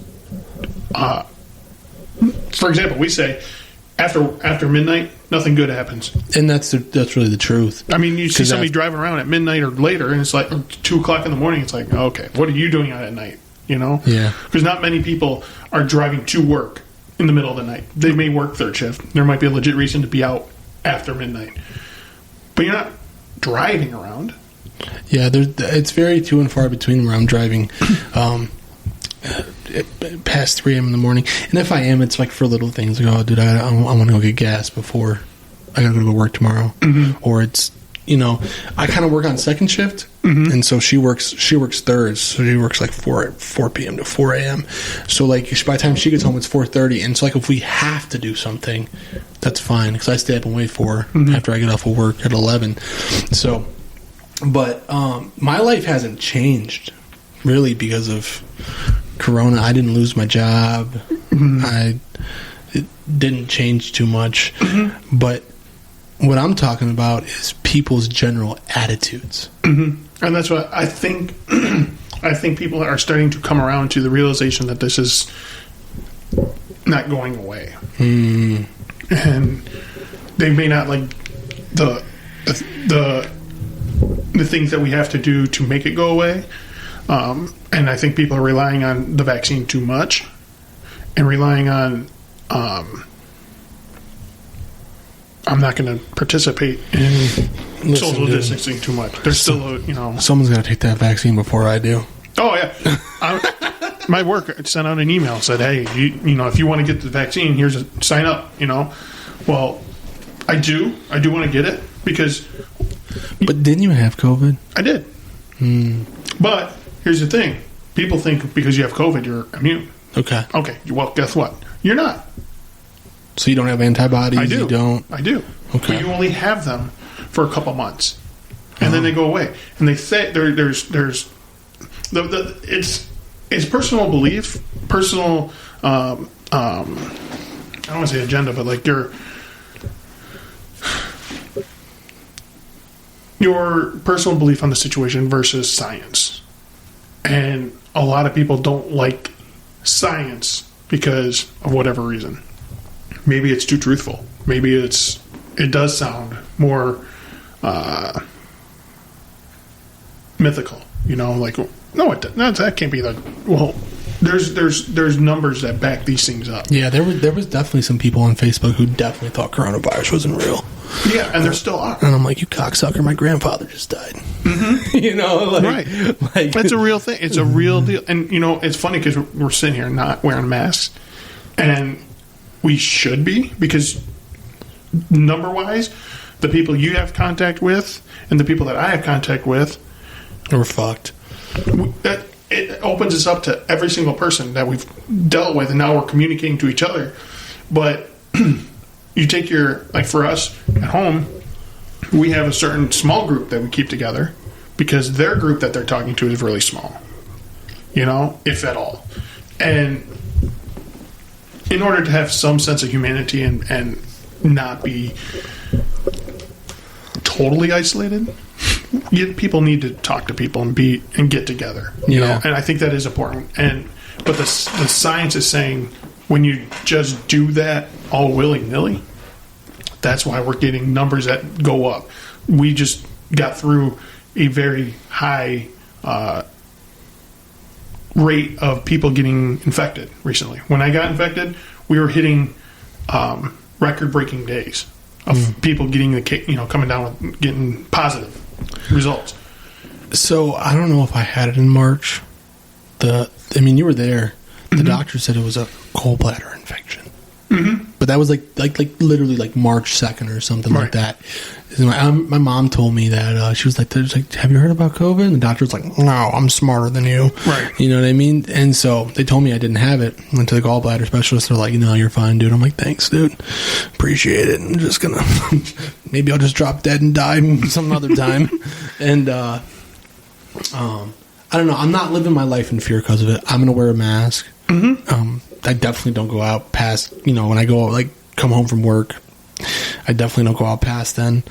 for example, we say after midnight, nothing good happens. And that's really the truth. I mean, you see somebody driving around at midnight or later, and it's like 2 o'clock in the morning. It's like, okay, what are you doing out at night? You know? Yeah. Because not many people are driving to work in the middle of the night. They may work third shift. There might be a legit reason to be out after midnight. But you're not driving around. Yeah, it's very few and far between where I'm driving past 3 a.m. in the morning. And if I am, it's like for little things. Like, oh, dude, I want to go get gas before I got to go to work tomorrow. Mm-hmm. Or it's, I kind of work on second shift. Mm-hmm. And so she works thirds. So she works like 4 p.m. to 4 a.m. So like by the time she gets home, it's 4:30. And so like if we have to do something, that's fine. Because I stay up and wait for her after I get off of work at 11. So... But my life hasn't changed really because of Corona. I didn't lose my job. Mm-hmm. It didn't change too much. Mm-hmm. But what I'm talking about is people's general attitudes. Mm-hmm. And that's what I think. I think people are starting to come around to the realization that this is not going away. Mm. And they may not like the things that we have to do to make it go away. And I think people are relying on the vaccine too much and relying on I'm not going to participate in social distancing too much. There's still someone's got to take that vaccine before I do. Oh, yeah. My work sent out an email, said, hey, if you want to get the vaccine, here's a sign up, Well, I do want to get it because... But didn't you have COVID? I did. But here's the thing. People think because you have COVID, you're immune. Okay. Okay. Well, guess what? You're not. So you don't have antibodies? I do. You don't? I do. Okay. But you only have them for a couple months. And then they go away. And they say it's personal belief, personal, I don't want to say agenda, but like your personal belief on the situation versus science. And a lot of people don't like science because of whatever reason. Maybe it's too truthful. Maybe it does sound more mythical. Like, no, that can't be the... Well, there's numbers that back these things up. Yeah, there was definitely some people on Facebook who definitely thought coronavirus wasn't real. Yeah, and there still are. And I'm like, you cocksucker, my grandfather just died. Mm-hmm. Right. Like, that's a real thing. It's a real deal. And, it's funny because we're sitting here not wearing masks. And we should be, because number-wise, the people you have contact with and the people that I have contact with... We're fucked. It opens us up to every single person that we've dealt with, and now we're communicating to each other. But you take for us at home, we have a certain small group that we keep together because their group that they're talking to is really small, if at all. And in order to have some sense of humanity and not be totally isolated, people need to talk to people and get together, know. And I think that is important. But the science is saying when you just do that all willy-nilly, that's why we're getting numbers that go up. We just got through a very high rate of people getting infected recently. When I got infected, we were hitting record-breaking days of people getting coming down with getting positive results. So I don't know if I had it in March. You were there. The doctor said it was a gallbladder infection. Mm-hmm. But that was like literally like March 2nd or something like that. My mom told me that she was like, have you heard about COVID? And the doctor was like, no, I'm smarter than you. Right. You know what I mean? And so they told me I didn't have it. Went to the gallbladder specialist. They're like, no, you're fine, dude. I'm like, thanks, dude. Appreciate it. I'm just gonna maybe I'll just drop dead and die some other time. And I don't know. I'm not living my life in fear because of it. I'm gonna wear a mask. Mm-hmm. I definitely don't go out past, when I go, come home from work, I definitely don't go out past then,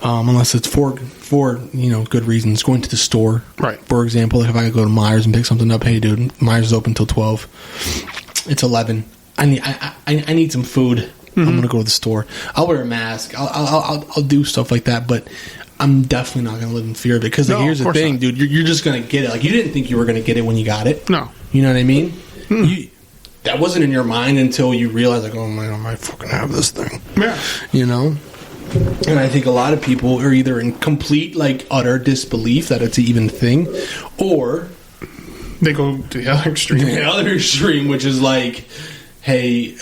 unless it's for good reasons. Going to the store, right? For example, if I go to Myers and pick something up, hey, dude, Myers is open till 12. It's 11. I need some food. I'm going to go to the store. I'll wear a mask. I'll do stuff like that, but I'm definitely not going to live in fear of it. Because here's the thing, dude. You're just going to get it. Like, you didn't think you were going to get it when you got it. No. You know what I mean? That wasn't in your mind until you realized, like, oh, man, I might fucking have this thing. Yeah. You know? And I think a lot of people are either in complete, like, utter disbelief that it's an even thing, or they go to the other extreme. The other extreme, which is like, hey,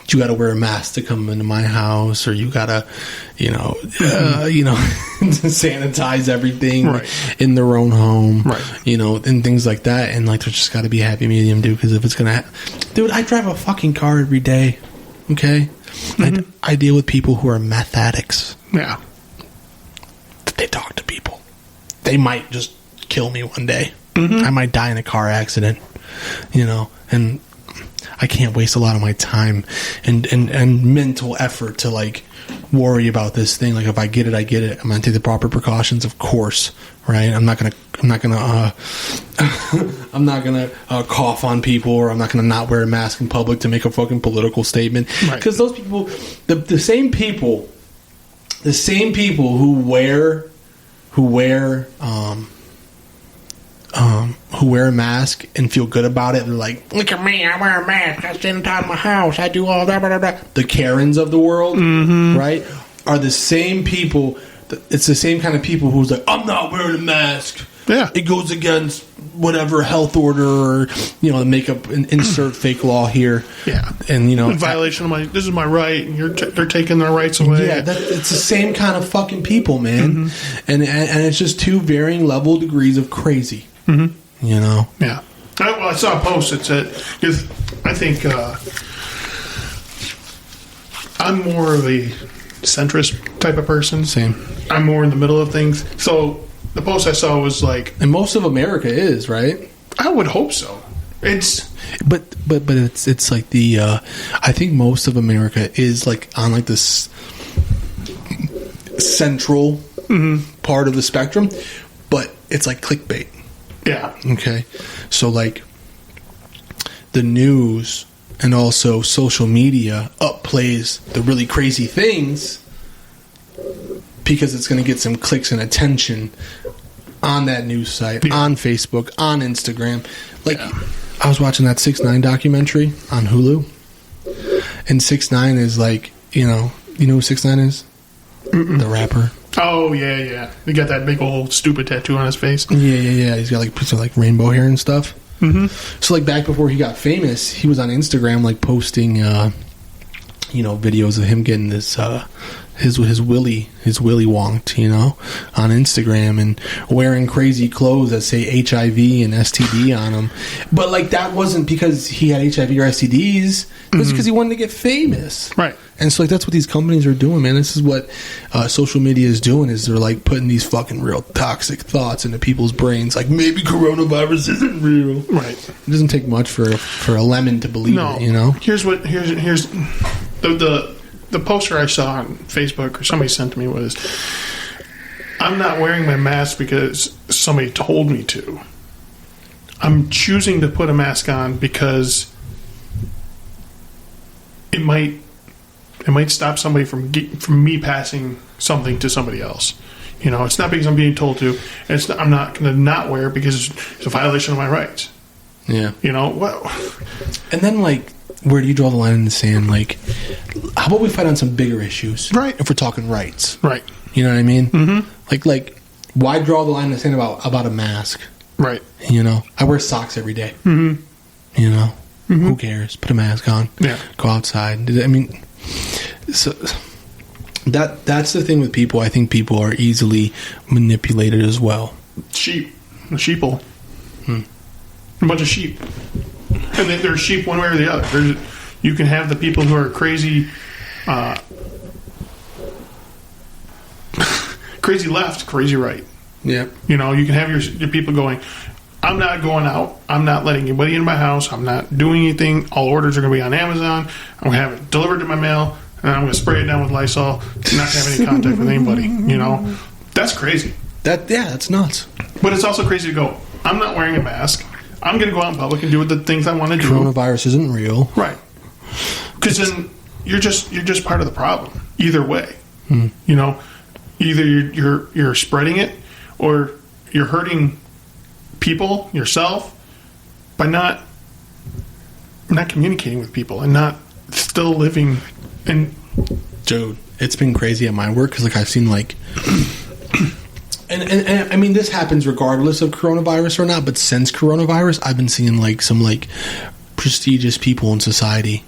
you got to wear a mask to come into my house, or you got to, sanitize everything in their own home, and things like that. And like, there's just got to be a happy medium, dude. Because if it's gonna, dude, I drive a fucking car every day. Okay, I deal with people who are meth addicts. Yeah, they talk to people. They might just kill me one day. I might die in a car accident, and I can't waste a lot of my time and mental effort to like worry about this thing. Like, if I get it, I get it. I'm gonna take the proper precautions, of course, right? I'm not gonna cough on people, or I'm not gonna not wear a mask in public to make a fucking political statement. Because those people, the same people who wear a mask and feel good about it, they're like, look at me, I wear a mask, I stand out of my house, I do all that, blah, blah, blah. The Karens of the world, right, are the same people. It's the same kind of people who's like, I'm not wearing a mask. Yeah, it goes against whatever health order, or make up an insert fake law here. Yeah, and in violation of this is my right, and they're taking their rights away. Yeah, it's the same kind of fucking people, man. And it's just two varying level degrees of crazy. Yeah. I saw a post that said, because I think I'm more of a centrist type of person. Same. I'm more in the middle of things. So the post I saw was like, and most of America is, right? I would hope so. It's but it's like the I think most of America is like on like this central part of the spectrum, but it's like clickbait. Yeah. Okay. So like the news and also social media upplays the really crazy things because it's going to get some clicks and attention on that news site, on Facebook, on Instagram. Like, I was watching that 6ix9ine documentary on Hulu, and 6ix9ine is like, you know who 6ix9ine is? The rapper. Oh, yeah. He got that big old stupid tattoo on his face. Yeah. He's got like pieces of like rainbow hair and stuff. So like back before he got famous, he was on Instagram like posting, videos of him getting this his willy wonked, on Instagram, and wearing crazy clothes that say HIV and STD on them. But like that wasn't because he had HIV or STDs. It was because he wanted to get famous, right? And so like that's what these companies are doing, man. This is what social media is doing. Is they're like putting these fucking real toxic thoughts into people's brains. Like, maybe coronavirus isn't real, right? It doesn't take much for a lemon to believe it. Here's the poster I saw on Facebook or somebody sent to me was, I'm not wearing my mask because somebody told me to. I'm choosing to put a mask on because it might stop somebody from me passing something to somebody else. It's not because I'm being told to. I'm not going to not wear it because it's a violation of my rights. Yeah. Well, and then like, where do you draw the line in the sand? Like, how about we fight on some bigger issues? Right. If we're talking rights. Right. You know what I mean? Mm-hmm. Like, why draw the line in the sand about a mask? Right. I wear socks every day. Mm-hmm. Who cares? Put a mask on. Yeah. Go outside. I mean, so that's the thing with people. I think people are easily manipulated as well. A sheeple. A bunch of sheep. And there's sheep one way or the other. You can have the people who are crazy, crazy left, crazy right. Yeah. You can have your people going, I'm not going out. I'm not letting anybody in my house. I'm not doing anything. All orders are going to be on Amazon. I'm going to have it delivered to my mail, and I'm going to spray it down with Lysol. I'm not going to have any contact with anybody. That's crazy. That's nuts. But it's also crazy to go, I'm not wearing a mask. I'm going to go out in public and do the things I want to do. Coronavirus isn't real. Right. Because then you're just part of the problem. Either way, you know, either you're spreading it or you're hurting people, yourself, by not communicating with people and not still living in. Dude, it's been crazy at my work because like I've seen like. And I mean, this happens regardless of coronavirus or not, but since coronavirus, I've been seeing like some like prestigious people in society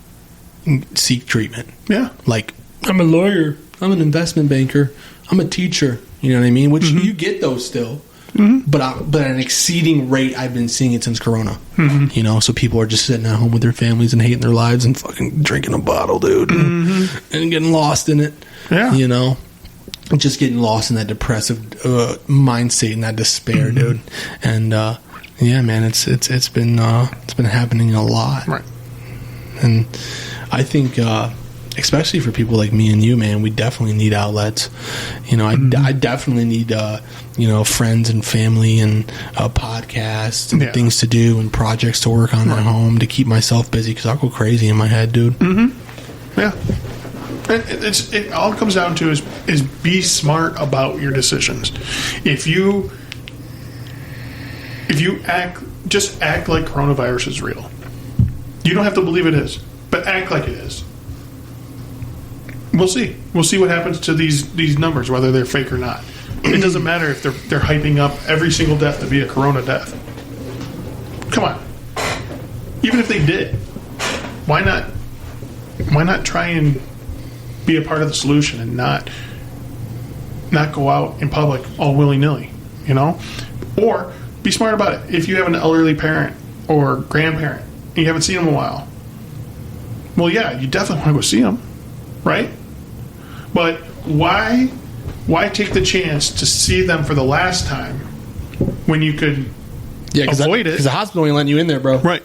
seek treatment. Yeah. Like, I'm a lawyer, I'm an investment banker, I'm a teacher, you know what I mean? Which you get those still. But at an exceeding rate, I've been seeing it since Corona. You know, so people are just sitting at home with their families and hating their lives and fucking drinking a bottle, dude, and getting lost in it. Yeah. You know? Just getting lost in that depressive mindset and that despair, dude. And yeah, man, it's been happening a lot. Right. And I think, especially for people like me and you, man, we definitely need outlets. You know, I definitely need you know, friends and family and podcasts and things to do and projects to work on at home to keep myself busy because I'll go crazy in my head, dude. Yeah. And it all comes down to is be smart about your decisions. If you act like coronavirus is real. You don't have to believe it is, but act like it is. We'll see. We'll see what happens to these numbers, whether they're fake or not. It doesn't matter if they're hyping up every single death to be a corona death. Come on. Even if they did, why not try and be a part of the solution and not go out in public all willy-nilly, you know? Or be smart about it. If you have an elderly parent or grandparent and you haven't seen them in a while, well, yeah, you definitely want to go see them, right? But why take the chance to see them for the last time when you could avoid it? Because the hospital ain't letting you in there, bro. Right.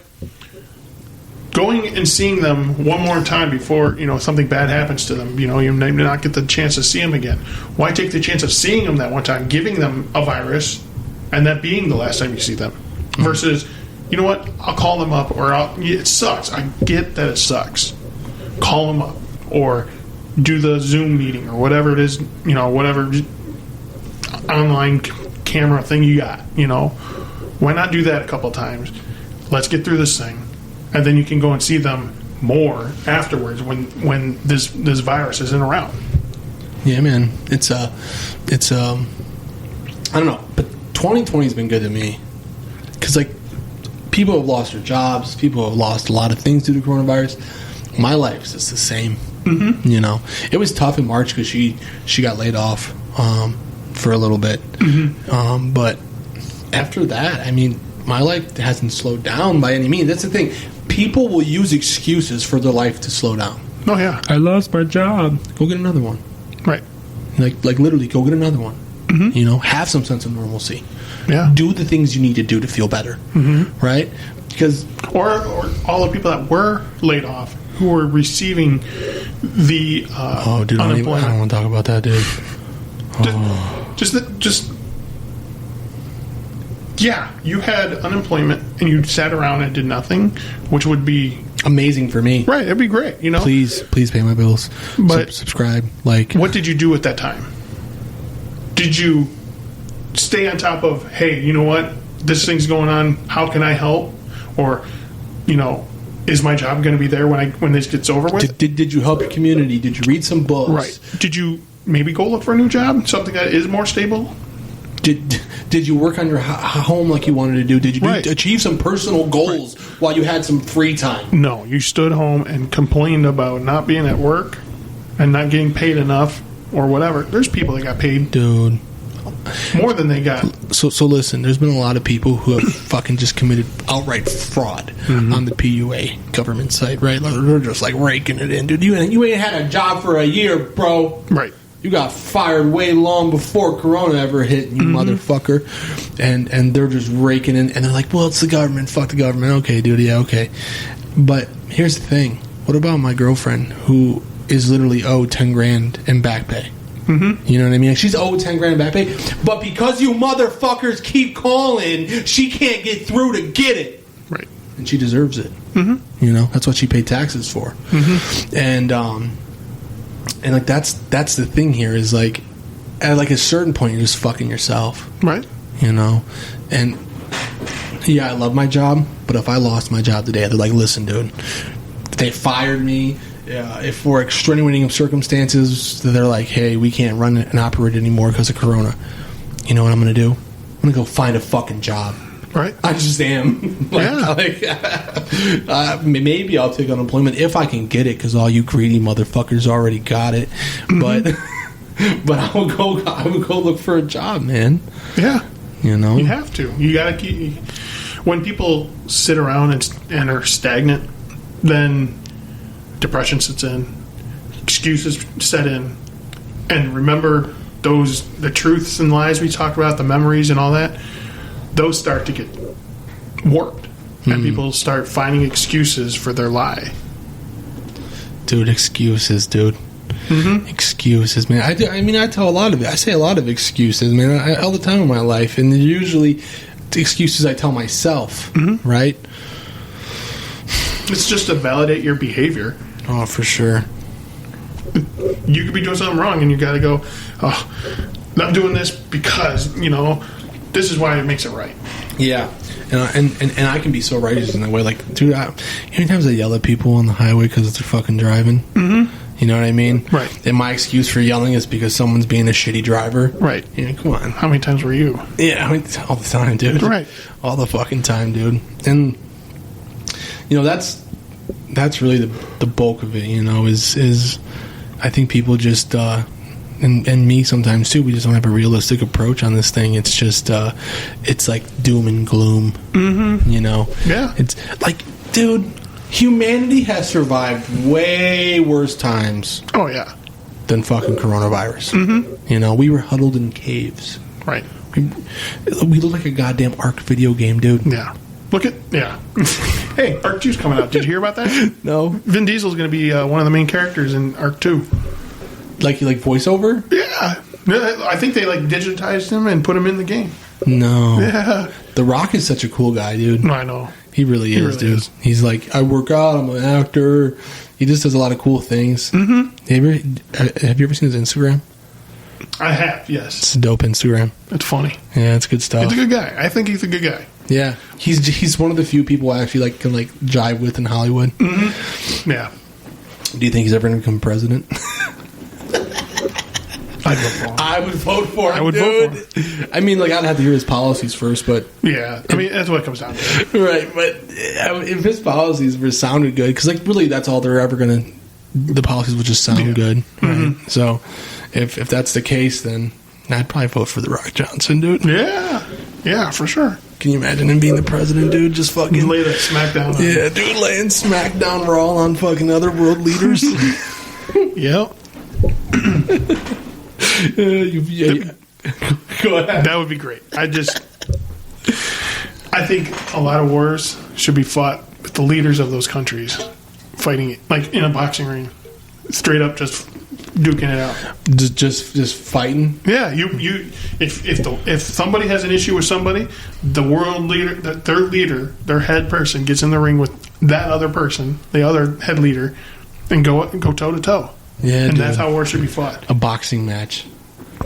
Going and seeing them one more time before, you know, something bad happens to them, you know, you may not get the chance to see them again. Why take the chance of seeing them that one time, giving them a virus, and that being the last time you see them? Versus, you know what, I'll call them up, or it sucks. I get that it sucks. Call them up, or do the Zoom meeting, or whatever it is, you know, whatever online camera thing you got, you know. Why not do that a couple times? Let's get through this thing. And then you can go and see them more afterwards when this virus isn't around. Yeah, man. It's I don't know, but 2020 has been good to me because like people have lost their jobs, people have lost a lot of things due to coronavirus. My life is just the same. You know, it was tough in March because she got laid off for a little bit, but after that, I mean, my life hasn't slowed down by any means. That's the thing. People will use excuses for their life to slow down. Oh, yeah. I lost my job. Go get another one. Right. Like literally, go get another one. You know, have some sense of normalcy. Yeah. Do the things you need to do to feel better. Right? Because... Or all the people that were laid off who were receiving the dude, unemployment. I don't want to talk about that, dude. Yeah, you had unemployment and you sat around and did nothing, which would be amazing for me. Right, it'd be great, you know. Please pay my bills. But subscribe, like. What did you do at that time? Did you stay on top of, hey, you know what, this thing's going on, how can I help? Or, you know, is my job going to be there when this gets over with? Did you help your community? Did you read some books? Right. Did you maybe go look for a new job, something that is more stable? Did you work on your home like you wanted to do? Did you achieve some personal goals while you had some free time? No, you stood home and complained about not being at work and not getting paid enough or whatever. There's people that got paid, dude, more than they got. So listen, there's been a lot of people who have fucking just committed outright fraud on the PUA government site, right? They're just like raking it in, dude. You ain't had a job for a year, bro. Right. You got fired way long before Corona ever hit, you motherfucker. And they're just raking in. And they're like, well, it's the government. Fuck the government. Okay, dude. Yeah, okay. But here's the thing. What about my girlfriend who is literally owed 10 grand in back pay? You know what I mean? She's owed 10 grand in back pay. But because you motherfuckers keep calling, she can't get through to get it. Right. and she deserves it. Mm-hmm. You know, that's what she paid taxes for. Mm-hmm. And like that's the thing here is like at like a certain point you're just fucking yourself, right? You know, and yeah, I love my job, but if I lost my job today, they're like, listen, dude, they fired me. If for extenuating circumstances, they're like, hey, we can't run and operate anymore because of Corona. You know what I'm going to do? I'm going to go find a fucking job. Right. I just am. Maybe I'll take unemployment if I can get it because all you greedy motherfuckers already got it. Mm-hmm. But I would go look for a job, man. Yeah. You know? You have to. You got to keep... When people sit around and are stagnant, then depression sets in, excuses set in, and remember the truths and lies we talked about, the memories and all that, those start to get warped, and people start finding excuses for their lie. Dude, excuses, dude. Mm-hmm. Excuses, man. I tell a lot of it. I say a lot of excuses, man, all the time in my life, and usually the excuses I tell myself, right? It's just to validate your behavior. Oh, for sure. You could be doing something wrong, and you got to go, oh, I'm doing this because, you know, this is why it makes it right. Yeah. And I can be so righteous in that way. Like, dude, how many times I yell at people on the highway because they're fucking driving? Mm-hmm. You know what I mean? Right. And my excuse for yelling is because someone's being a shitty driver. Right. Yeah, come on. How many times were you? Yeah, all the time, dude. Right. All the fucking time, dude. And, you know, that's really the bulk of it, you know, is I think people just, and me sometimes too, we just don't have a realistic approach on this thing. It's just, it's like doom and gloom, you know? Yeah. It's like, dude, humanity has survived way worse times. Oh, yeah. Than fucking coronavirus. Mm-hmm. You know, we were huddled in caves. Right. We look like a goddamn Ark video game, dude. Yeah. Hey, Ark 2's coming out. Did you hear about that? No. Vin Diesel's going to be one of the main characters in Ark 2. Like voiceover? Yeah. I think they like digitized him and put him in the game. No. Yeah. The Rock is such a cool guy, dude. I know. He really is, dude. He's like, I work out, I'm an actor. He just does a lot of cool things. Mm-hmm. Have you ever seen his Instagram? I have, yes. It's a dope Instagram. It's funny. Yeah, it's good stuff. He's a good guy. I think he's a good guy. Yeah. He's one of the few people I actually can jive with in Hollywood. Mm-hmm. Yeah. Do you think he's ever going to become president? I would vote for him. I would vote for him. I mean, I'd have to hear his policies first, but... Yeah, I mean, that's what it comes down to. Right, but if his policies were sounded good, because, really, that's all they're ever going to... The policies would just sound good, right? Mm-hmm. So, if that's the case, then I'd probably vote for The Rock Johnson, dude. Yeah, for sure. Can you imagine him being the president, dude? Just fucking... Lay that smackdown on Yeah, dude, laying smackdown raw on fucking other world leaders. Yep. Go ahead. That would be great. I think a lot of wars should be fought with the leaders of those countries fighting it, like in a boxing ring, straight up, just duking it out. Just fighting. Yeah, if somebody has an issue with somebody, the world leader, their head person gets in the ring with that other person, the other head leader, and go toe to toe. Yeah, and that's how war should be fought. A boxing match.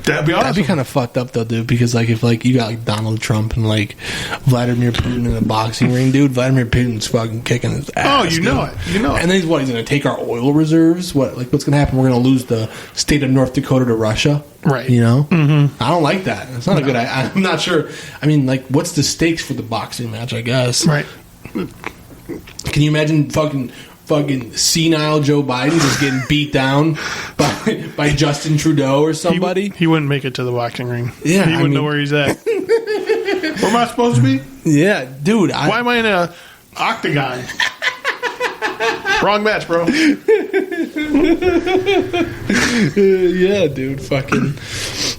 That'd be awesome. That'd be kind of fucked up though, dude. Because if you got Donald Trump and Vladimir Putin in a boxing ring, dude, Vladimir Putin's fucking kicking his ass. Oh, you know it. And then he's gonna take our oil reserves? What's gonna happen? We're gonna lose the state of North Dakota to Russia, right? You know, I don't like that. It's not a good. I'm not sure. I mean, what's the stakes for the boxing match? I guess. Right. Can you imagine fucking senile Joe Biden just getting beat down by Justin Trudeau or somebody? He wouldn't make it to the boxing ring. Yeah, he wouldn't know where he's at. Where am I supposed to be? Yeah, dude. Why am I in a octagon? Wrong match, bro. Yeah, dude. Fucking.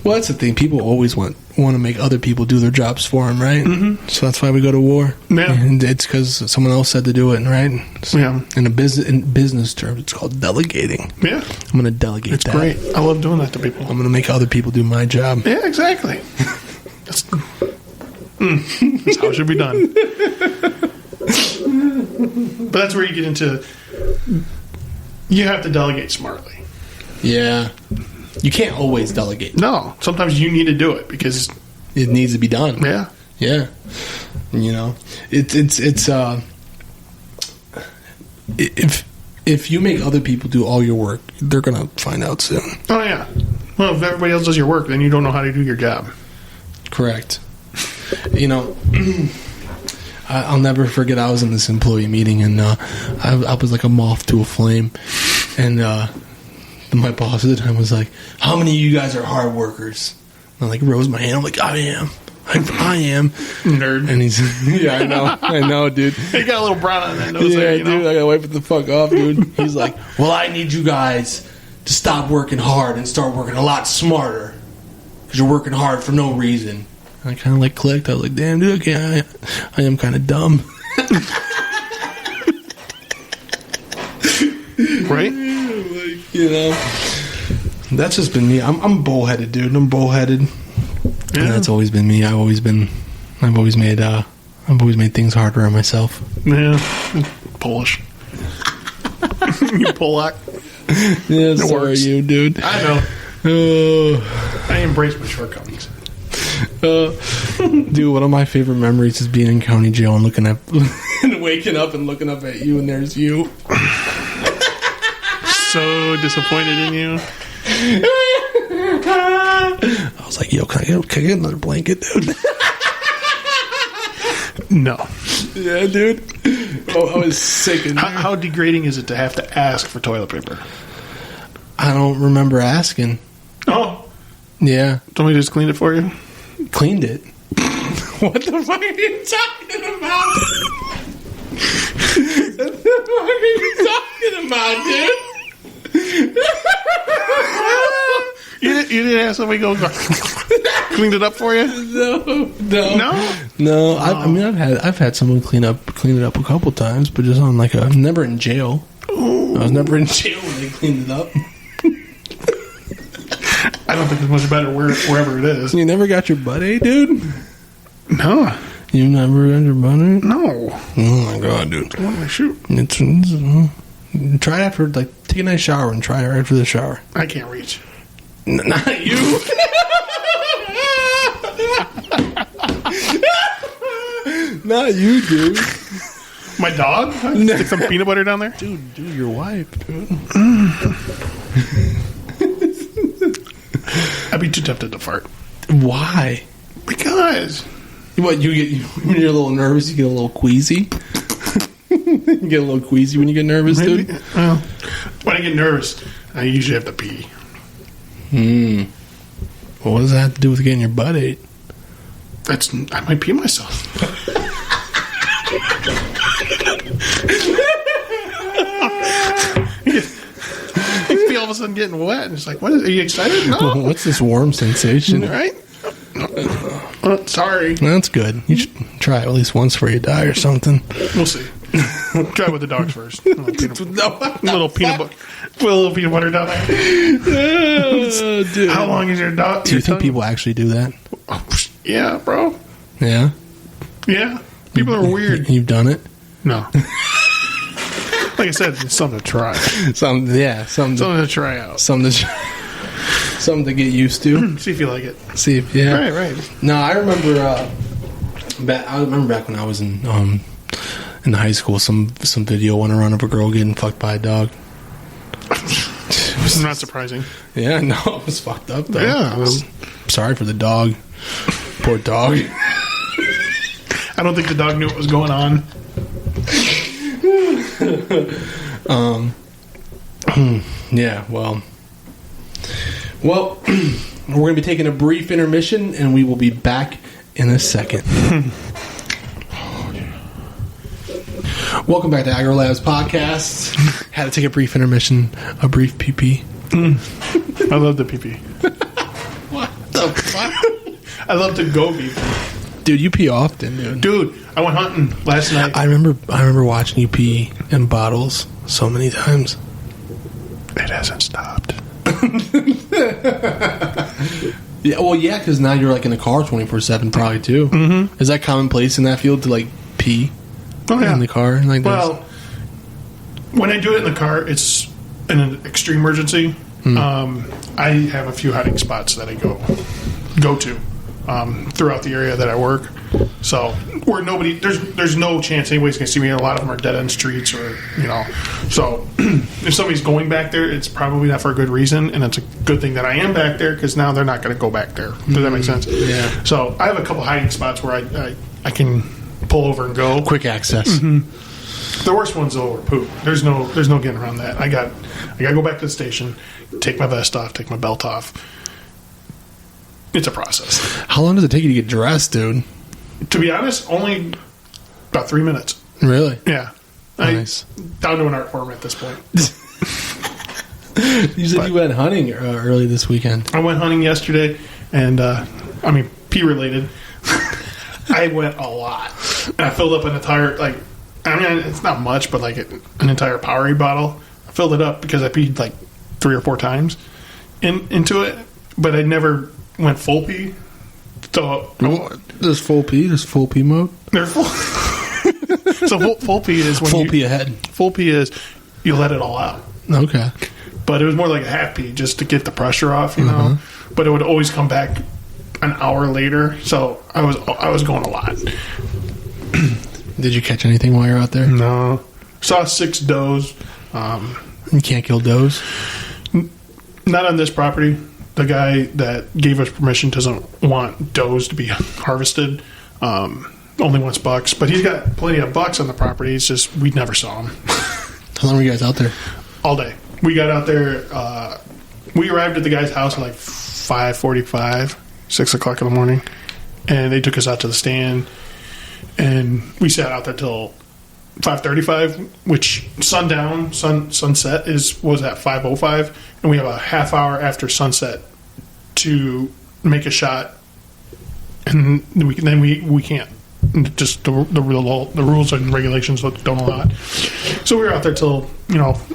Well, that's the thing. People always want to make other people do their jobs for them, right? Mm-hmm. So that's why we go to war. Yeah, and it's because someone else said to do it, right? So yeah. In business terms, it's called delegating. Yeah, I'm going to delegate. It's great. I love doing that to people. I'm going to make other people do my job. Yeah, exactly. That's how it should be done. But that's where you get into. You have to delegate smartly. Yeah. You can't always delegate. No, sometimes you need to do it because It needs to be done. yeah. Yeah. You know, if you make other people do all your work, they're going to find out soon. Oh yeah. Well, if everybody else does your work, then you don't know how to do your job. Correct. You know, I'll never forget I was in this employee meeting and I was like a moth to a flame. And my boss at the time was like, how many of you guys are hard workers? And I like rose my hand. I'm like, I am. I am. Nerd. And he's, yeah, I know, dude. You got a little brown on that nose Yeah, there, you know? dude, I gotta wipe it the fuck off, dude. He's like, well, I need you guys to stop working hard and start working a lot smarter. Because you're working hard for no reason. I kind of like clicked. I was like, damn, dude, okay, I am kind of dumb. Right? Like, you know, that's just been me. I'm bullheaded, dude. I'm bullheaded. Yeah. And that's always been me. I've always made things harder on myself. Yeah. Polish. You Polak. Yeah, It sorry, works. you, dude. I know. Oh. I embrace my shortcomings. Dude, one of my favorite memories is being in county jail and looking at and waking up and looking up at you, and there's you. So disappointed in you. I was like, yo, can I get another blanket, dude? No. Yeah, dude. Oh, I was sick. How degrading is it to have to ask for toilet paper? I don't remember asking. Oh. Yeah. Do you want me to just clean it for you? Cleaned it. What the fuck are you talking about? What the fuck are you talking about, dude? You didn't have somebody go clean it up for you? No. I've had someone clean it up a couple times, but just on like never in jail. Ooh. I was never in jail when they cleaned it up. I don't think it's much better wherever it is. You never got your butt ate, dude? No. You never got your butt ate? No. Oh my god, dude. What am I shoot? Try it after, like, take a nice shower and try it right after the shower. I can't reach. Not you. Not you, dude. My dog? Stick some peanut butter down there? Dude, your wife, dude. I'd be too tempted to fart. Why? Because. What, when you're a little nervous, you get a little queasy? You get a little queasy when you get nervous, Maybe. dude? Well, when I get nervous, I usually have to pee. Well, what does that have to do with getting your butt ate? I might pee myself. You feel all of a sudden getting wet, and it's like, what? Are you excited? No. What's this warm sensation? Right? Sorry. That's good. You should try it at least once before you die or something. We'll see. Try it with the dogs first. A little peanut butter. Put a little peanut butter down there. Dude. How long is your dog? Do you think people actually do that? Oh, yeah, bro. Yeah? Yeah. People are weird. You've done it? No. Like I said, it's something to try. Something Something to try out. something to get used to. See if you like it. See if, yeah. Right. No, I remember back when I was in high school, some video went around of a girl getting fucked by a dog. It's not surprising. Yeah, no, it was fucked up though. Yeah. Sorry for the dog. Poor dog. I don't think the dog knew what was going on. Yeah, well, we're going to be taking a brief intermission, and we will be back in a second. Welcome back to Aggro Labs Podcast. Had to take a brief intermission, a brief pee-pee. I love the pee-pee. What the fuck? I love to go pee. Dude, you pee often, dude. Dude, I went hunting last night. I remember watching you pee in bottles so many times. It hasn't stopped. Yeah, well, yeah, because now you're like in the car 24/7, probably too. Mm-hmm. Is that commonplace in that field to like pee? in the car. Like well, when I do it in the car, it's an extreme emergency. I have a few hiding spots that I go to throughout the area that I work. So where there's no chance anybody's going to see me. A lot of them are dead end streets, or So if somebody's going back there, it's probably not for a good reason, and it's a good thing that I am back there because now they're not going to go back there. Does that make sense? Yeah. So I have a couple hiding spots where I can pull over and go. quick access. The worst one's over poop. There's no getting around that. I got to go back to the station, take my vest off, take my belt off. It's a process. How long does it take you to get dressed, dude? To be honest, only about 3 minutes. Really? Yeah. Nice. Down to an art form at this point. You said you went hunting early this weekend. I went hunting yesterday, and pea related. I went a lot. And I filled up an entire, it's not much, but an entire Powerade bottle. I filled it up because I peed 3 or 4 times into it, but I never went full pee. So there's full pee. There's full pee mode. There's full. So full pee is when full pee ahead. Full pee is you let it all out. Okay. But it was more like a half pee just to get the pressure off, you know. But it would always come back an hour later. So I was going a lot. Did you catch anything while you're out there? No. Saw 6 does. You can't kill does? Not on this property. The guy that gave us permission doesn't want does to be harvested. Only wants bucks. But he's got plenty of bucks on the property. It's just we never saw him. How long were you guys out there? All day. We got out there. We arrived at the guy's house at 5:45, 6 o'clock in the morning. And they took us out to the stand. And we sat out there till 5:35, which sunset was at 5:05, and we have a half hour after sunset to make a shot, and then we can't. Just the rules and regulations don't allow it. So we were out there till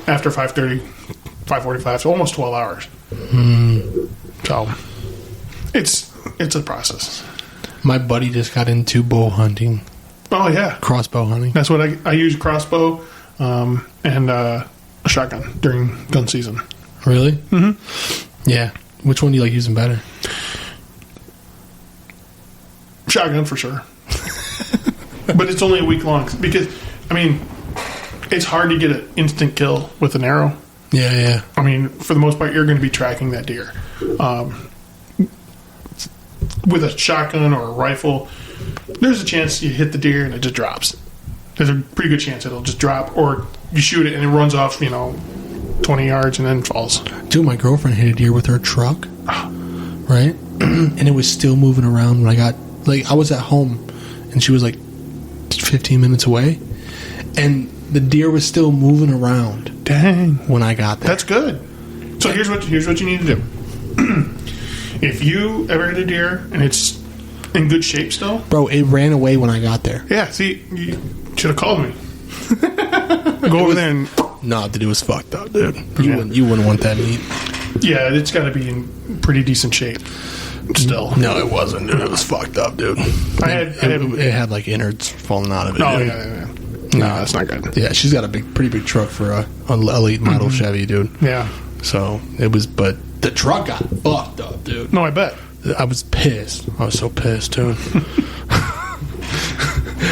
after 5:30, 5:45, so almost 12 hours. So it's a process. My buddy just got into bow hunting. Oh yeah, crossbow hunting. That's what I use: crossbow and a shotgun during gun season. Really? Mm-hmm. Yeah. Which one do you like using better? Shotgun for sure. But it's only a week long because it's hard to get an instant kill with an arrow. Yeah. For the most part, you're going to be tracking that deer. With a shotgun or a rifle, there's a chance you hit the deer and it just drops. There's a pretty good chance it'll just drop, or you shoot it and it runs off, 20 yards and then falls. Dude, my girlfriend hit a deer with her truck, right? And it was still moving around when I got, I was at home and she was 15 minutes away, and the deer was still moving around. Dang. When I got there. That's good. So here's what you need to do. If you ever hit a deer and it's in good shape still, bro, it ran away when I got there. Yeah, see, you should have called me. Go over there and... Nah, dude, it was fucked up, dude. You wouldn't want that meat. Yeah, it's got to be in pretty decent shape still. No, it wasn't, dude. It was fucked up, dude. It had innards falling out of it. Oh, yeah. No, that's not good. Yeah, she's got a pretty big truck for a elite model Chevy, dude. Yeah. So it was, but the truck got fucked up, dude. No, I bet. I was pissed. I was so pissed, dude.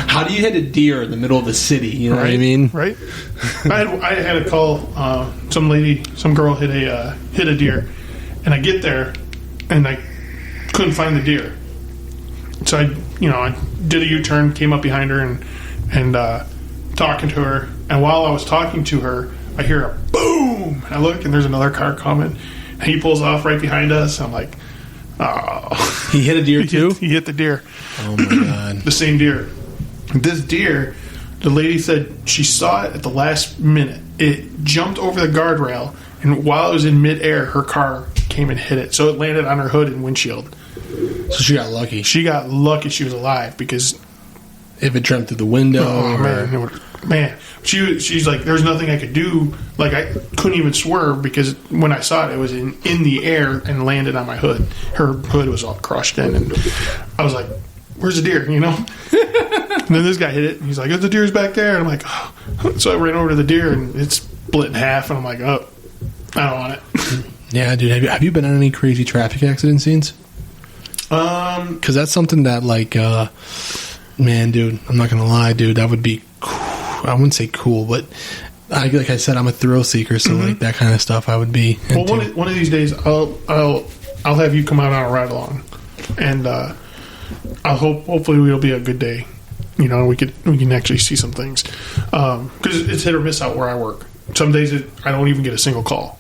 How do you hit a deer in the middle of the city? You know what I mean? Right. I had a call. Some girl hit a deer, and I get there, and I couldn't find the deer. So I did a U-turn, came up behind her, and talking to her. And while I was talking to her, I hear a boom. And I look, and there's another car coming. And he pulls off right behind us. I'm like, oh. He hit a deer too? He hit the deer. Oh my God. The same deer. This deer, the lady said she saw it at the last minute. It jumped over the guardrail, and while it was in midair, her car came and hit it. So it landed on her hood and windshield. So she got lucky. She got lucky she was alive, because if it jumped through the window, man, she's like, there's nothing I could do. I couldn't even swerve, because when I saw it, it was in the air and landed on my hood. Her hood was all crushed in, and I was like, where's the deer, And then this guy hit it, and he's like, the deer's back there. And I'm like, oh. So I ran over to the deer, and it's split in half, and I'm like, oh, I don't want it. Yeah, dude. Have you been on any crazy traffic accident scenes? Because that's something that, like, man, dude, I'm not going to lie, dude, that would be cool. I wouldn't say cool, but like I said, I'm a thrill seeker, so like that kind of stuff I would be into. Well, one of these days, I'll have you come out on a ride along, and hopefully it'll be a good day. You know, we can actually see some things because it's hit or miss out where I work. Some days I don't even get a single call,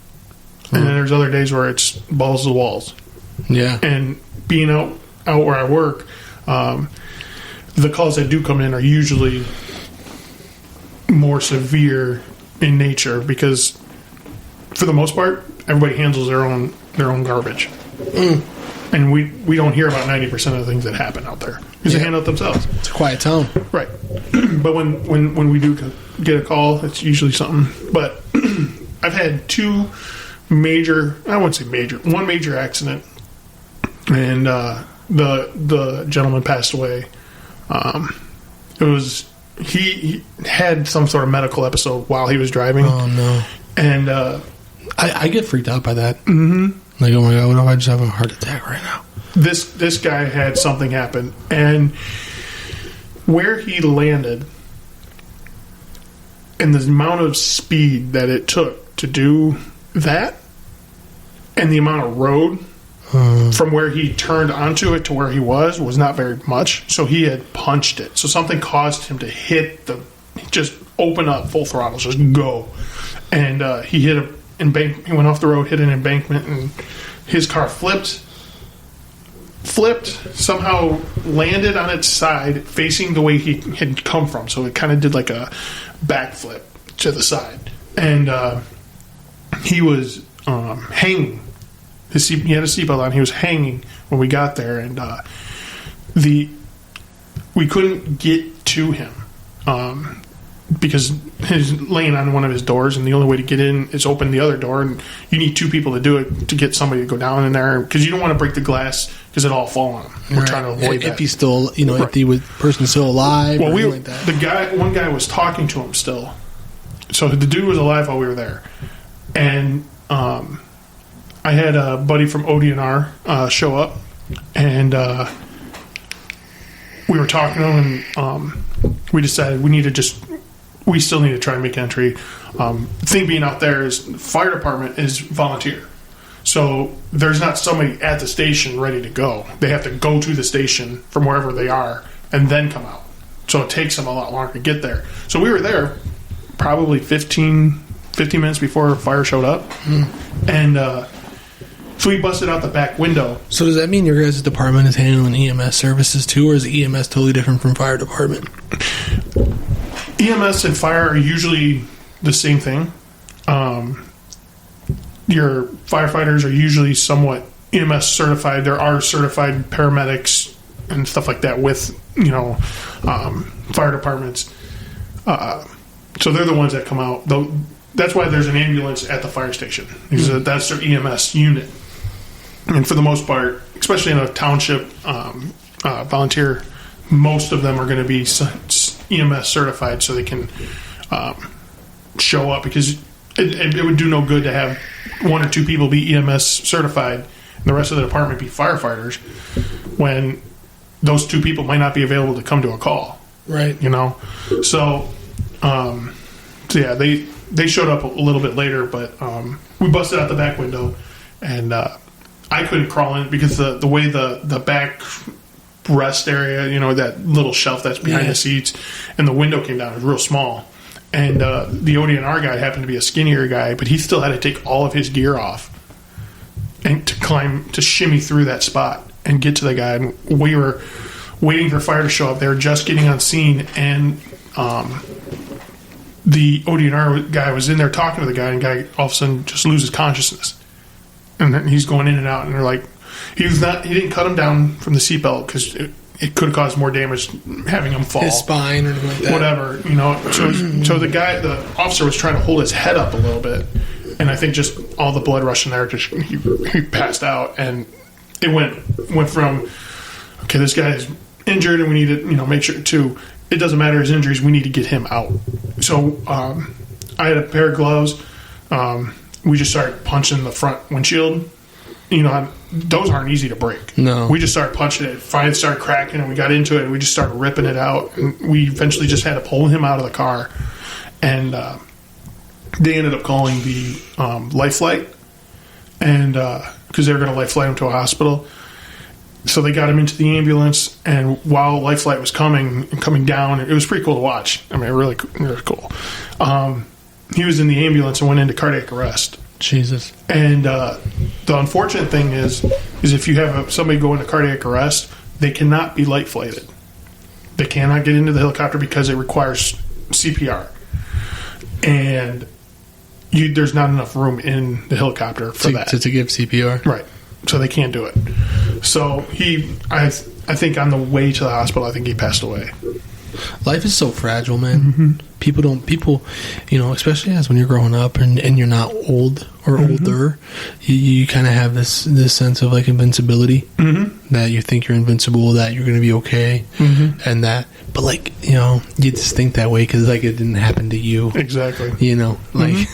and then there's other days where it's balls to the walls. Yeah, and being out where I work, the calls that do come in are usually more severe in nature because, for the most part, everybody handles their own garbage, and we don't hear about 90% of the things that happen out there because they handle it themselves. It's a quiet town, right? But when we do get a call, it's usually something. But I've had two major, I wouldn't say major, one major accident, and the gentleman passed away. It was he had some sort of medical episode while he was driving. Oh no! And I get freaked out by that. Mm-hmm. Like, oh my god, what if I just have a heart attack right now? This guy had something happen, and where he landed, and the amount of speed that it took to do that, and the amount of road from where he turned onto it to where he was not very much. So he had punched it. So something caused him to just open up full throttle, just go. And he hit he went off the road, hit an embankment, and his car flipped, somehow landed on its side, facing the way he had come from. So it kind of did like a backflip to the side. And he was hanging. He had a seatbelt on. He was hanging when we got there, and we couldn't get to him because he's laying on one of his doors, and the only way to get in is open the other door, and you need two people to do it to get somebody to go down in there because you don't want to break the glass because it'll all fall on him. We're trying to avoid that. If he's still, if the person's still alive, well, like that. One guy was talking to him still, so the dude was alive while we were there, and I had a buddy from ODNR show up, and we were talking to him, and we decided we still need to try and make entry. The thing being out there is the fire department is volunteer. So there's not somebody at the station ready to go. They have to go to the station from wherever they are and then come out. So it takes them a lot longer to get there. So we were there probably 15 minutes before fire showed up. And so we busted out the back window. So does that mean your guys' department is handling EMS services too, or is EMS totally different from fire department? EMS and fire are usually the same thing. Your firefighters are usually somewhat EMS certified. There are certified paramedics and stuff like that with, fire departments. So they're the ones that come out. That's why there's an ambulance at the fire station, because that's their EMS unit. And for the most part, especially in a township volunteer, most of them are going to be EMS certified so they can show up, because it would do no good to have one or two people be EMS certified and the rest of the department be firefighters when those two people might not be available to come to a call. Right. So yeah, they showed up a little bit later, but we busted out the back window, and I couldn't crawl in because the way the back rest area, that little shelf that's behind the seats, and the window came down, it was real small. And the ODNR guy happened to be a skinnier guy, but he still had to take all of his gear off and to shimmy through that spot and get to the guy. And we were waiting for fire to show up. They were just getting on scene, and the ODNR guy was in there talking to the guy, and the guy all of a sudden just loses consciousness. And then he's going in and out, and they're like, he didn't cut him down from the seatbelt because it could have caused more damage having him fall. His spine or anything like that. Whatever, So the officer was trying to hold his head up a little bit, and I think just all the blood rushing there, just he passed out, and it went from, okay, this guy is injured and we need to make sure, to it doesn't matter his injuries. We need to get him out. So I had a pair of gloves. We just started punching the front windshield. You know, those aren't easy to break. No. We just started punching it. Finally started cracking, and we got into it, and we just started ripping it out. And we eventually just had to pull him out of the car. And they ended up calling the life flight, and because they were going to life flight him to a hospital. So they got him into the ambulance, and while life flight was coming down, it was pretty cool to watch. I mean, really cool. He was in the ambulance and went into cardiac arrest. Jesus. And the unfortunate thing is if you have somebody go into cardiac arrest, they cannot be light flighted. They cannot get into the helicopter because it requires CPR. And there's not enough room in the helicopter for that. To give CPR? Right. So they can't do it. So I think on the way to the hospital, I think he passed away. Life is so fragile, man. People, you know, especially as when you're growing up and you're not old or older, you kind of have this sense of like invincibility, that you think you're invincible, that you're going to be okay, and that, but like, you know, you just think that way because like it didn't happen to you. Exactly. You know, like,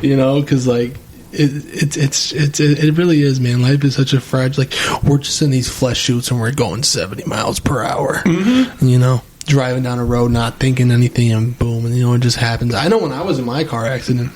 you know, because like, it really is, man. Life is such a fragile. Like, we're just in these flesh shoots and we're going 70 miles per hour. You know, driving down a road, not thinking anything, and boom, and you know, it just happens. I know when I was in my car accident,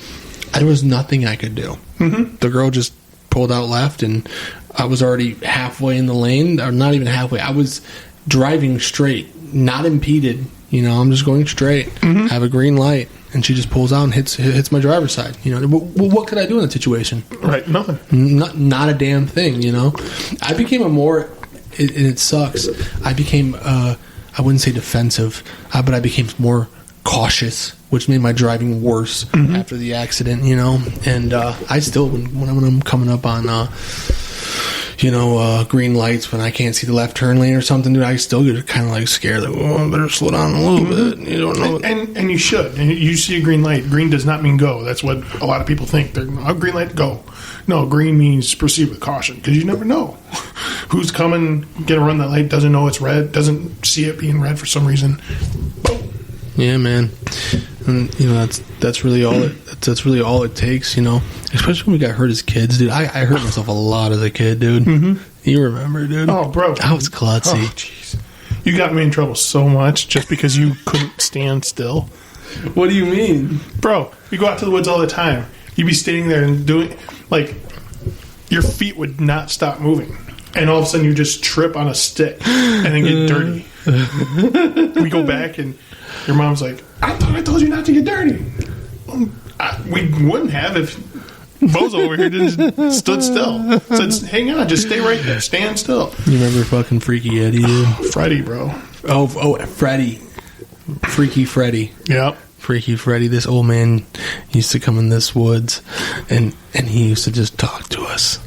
there was nothing I could do. The girl just pulled out left, and I was already halfway in the lane, or not even halfway. I was driving straight, not impeded. You know, I'm just going straight. Have a green light. And she just pulls out and hits my driver's side. You know, what could I do in that situation? Right, nothing. Not a damn thing. You know, I became and it sucks. I became I wouldn't say defensive, but I became more cautious, which made my driving worse after the accident. You know, and I still when I'm coming up on green lights when I can't see the left turn lane or something, dude, I still get kind of like scared. Like, I better slow down a little bit. You don't know. And you should. And you see a green light. Green does not mean go. That's what a lot of people think. They're green light, go. No, green means proceed with caution because you never know who's coming, going to run that light, doesn't know it's red, doesn't see it being red for some reason. Boom. Yeah, man. And you know that's really all it takes, you know. Especially when we got hurt as kids, dude. I hurt myself a lot as a kid, dude. You remember, dude? Oh, bro, I was klutzy. Oh, jeez, you got me in trouble so much just because you couldn't stand still. What do you mean, bro? We go out to the woods all the time. You'd be standing there and doing like your feet would not stop moving, and all of a sudden you just trip on a stick and then get dirty. We go back and your mom's like, I thought I told you not to get dirty. We wouldn't have if Bozo over here didn't stood still. Said, hang on, just stay right there. Stand still. You remember fucking Freaky Eddie, dude? Freddy, bro. Oh, Freddy. Freaky Freddy. Yep. Freaky Freddy. This old man used to come in this woods, and he used to just talk to us.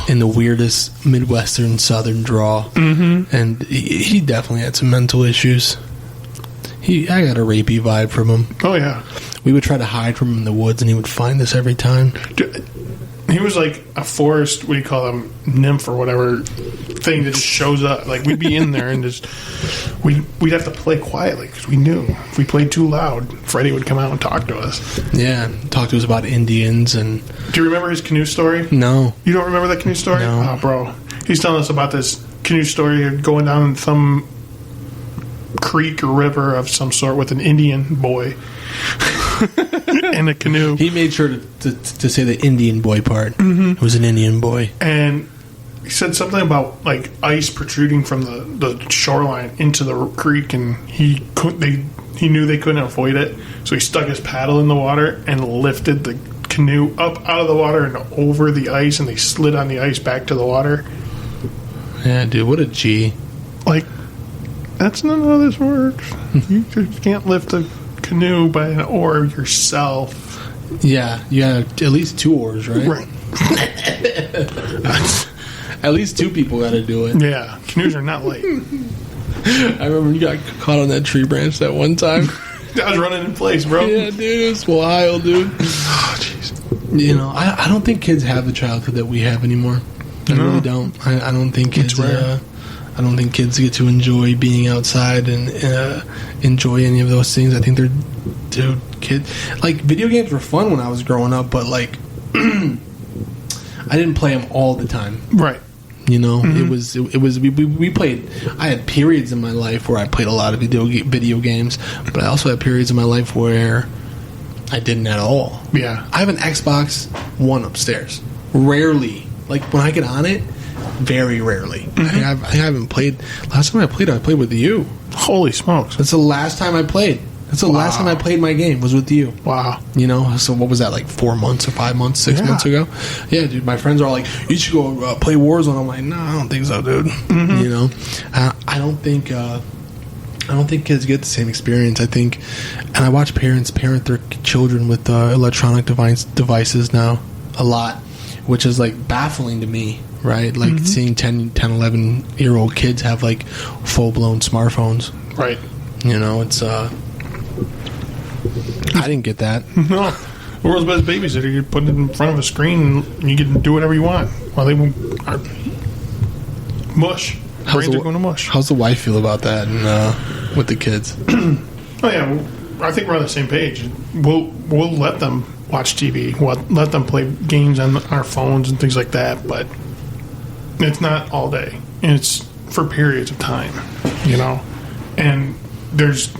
In the weirdest Midwestern Southern drawl. And he definitely had some mental issues. I got a rapey vibe from him. Oh, yeah. We would try to hide from him in the woods, and he would find us every time. He was like a forest, what do you call them, nymph or whatever thing that just shows up. Like, we'd be in there and just, we'd have to play quietly because we knew if we played too loud, Freddie would come out and talk to us. Yeah, talk to us about Indians. And do you remember his canoe story? No. You don't remember that canoe story? No. Oh, bro. He's telling us about this canoe story going down some creek or river of some sort with an Indian boy in a canoe. He made sure to say the Indian boy part. It was an Indian boy. And he said something about like ice protruding from the shoreline into the creek, and he knew they couldn't avoid it, so he stuck his paddle in the water and lifted the canoe up out of the water and over the ice, and they slid on the ice back to the water. Yeah, dude, what a G. Like, that's not how this works. You just can't lift a canoe by an oar yourself. Yeah, you got at least 2 oars, right? Right. At least 2 people got to do it. Yeah, canoes are not light. I remember you got caught on that tree branch that one time. I was running in place, bro. Yeah, dude, it was wild, dude. Oh, jeez. You know, I don't think kids have the childhood that we have anymore. I really don't. I don't think kids. I don't think kids get to enjoy being outside and enjoy any of those things. I think video games were fun when I was growing up, but like I didn't play them all the time. Right. You know, it was we played. I had periods in my life where I played a lot of video games, but I also had periods in my life where I didn't at all. Yeah. I have an Xbox One upstairs. Rarely, like when I get on it, very rarely. I think I haven't played. Last time I played with you. Holy smokes! That's the last time I played. That's the last time I played my game was with you. Wow. You know, so what was that, like 4 months or 5 months, 6 months ago? Yeah, dude, my friends are all like, you should go play Warzone. I'm like, no, I don't think so, dude. You know, I don't think kids get the same experience. I think, and I watch parents parent their children with electronic devices now a lot, which is like baffling to me, right? Like seeing 10, 11-year-old kids have like full-blown smartphones. Right. You know, it's I didn't get that. No. The world's best babysitter. You put it in front of a screen and you can do whatever you want. While they are mush. Brains are going to mush. How's the wife feel about that and with the kids? Oh yeah, I think we're on the same page. We'll let them watch TV. We'll let them play games on our phones and things like that, but it's not all day. And it's for periods of time, you know? And there's...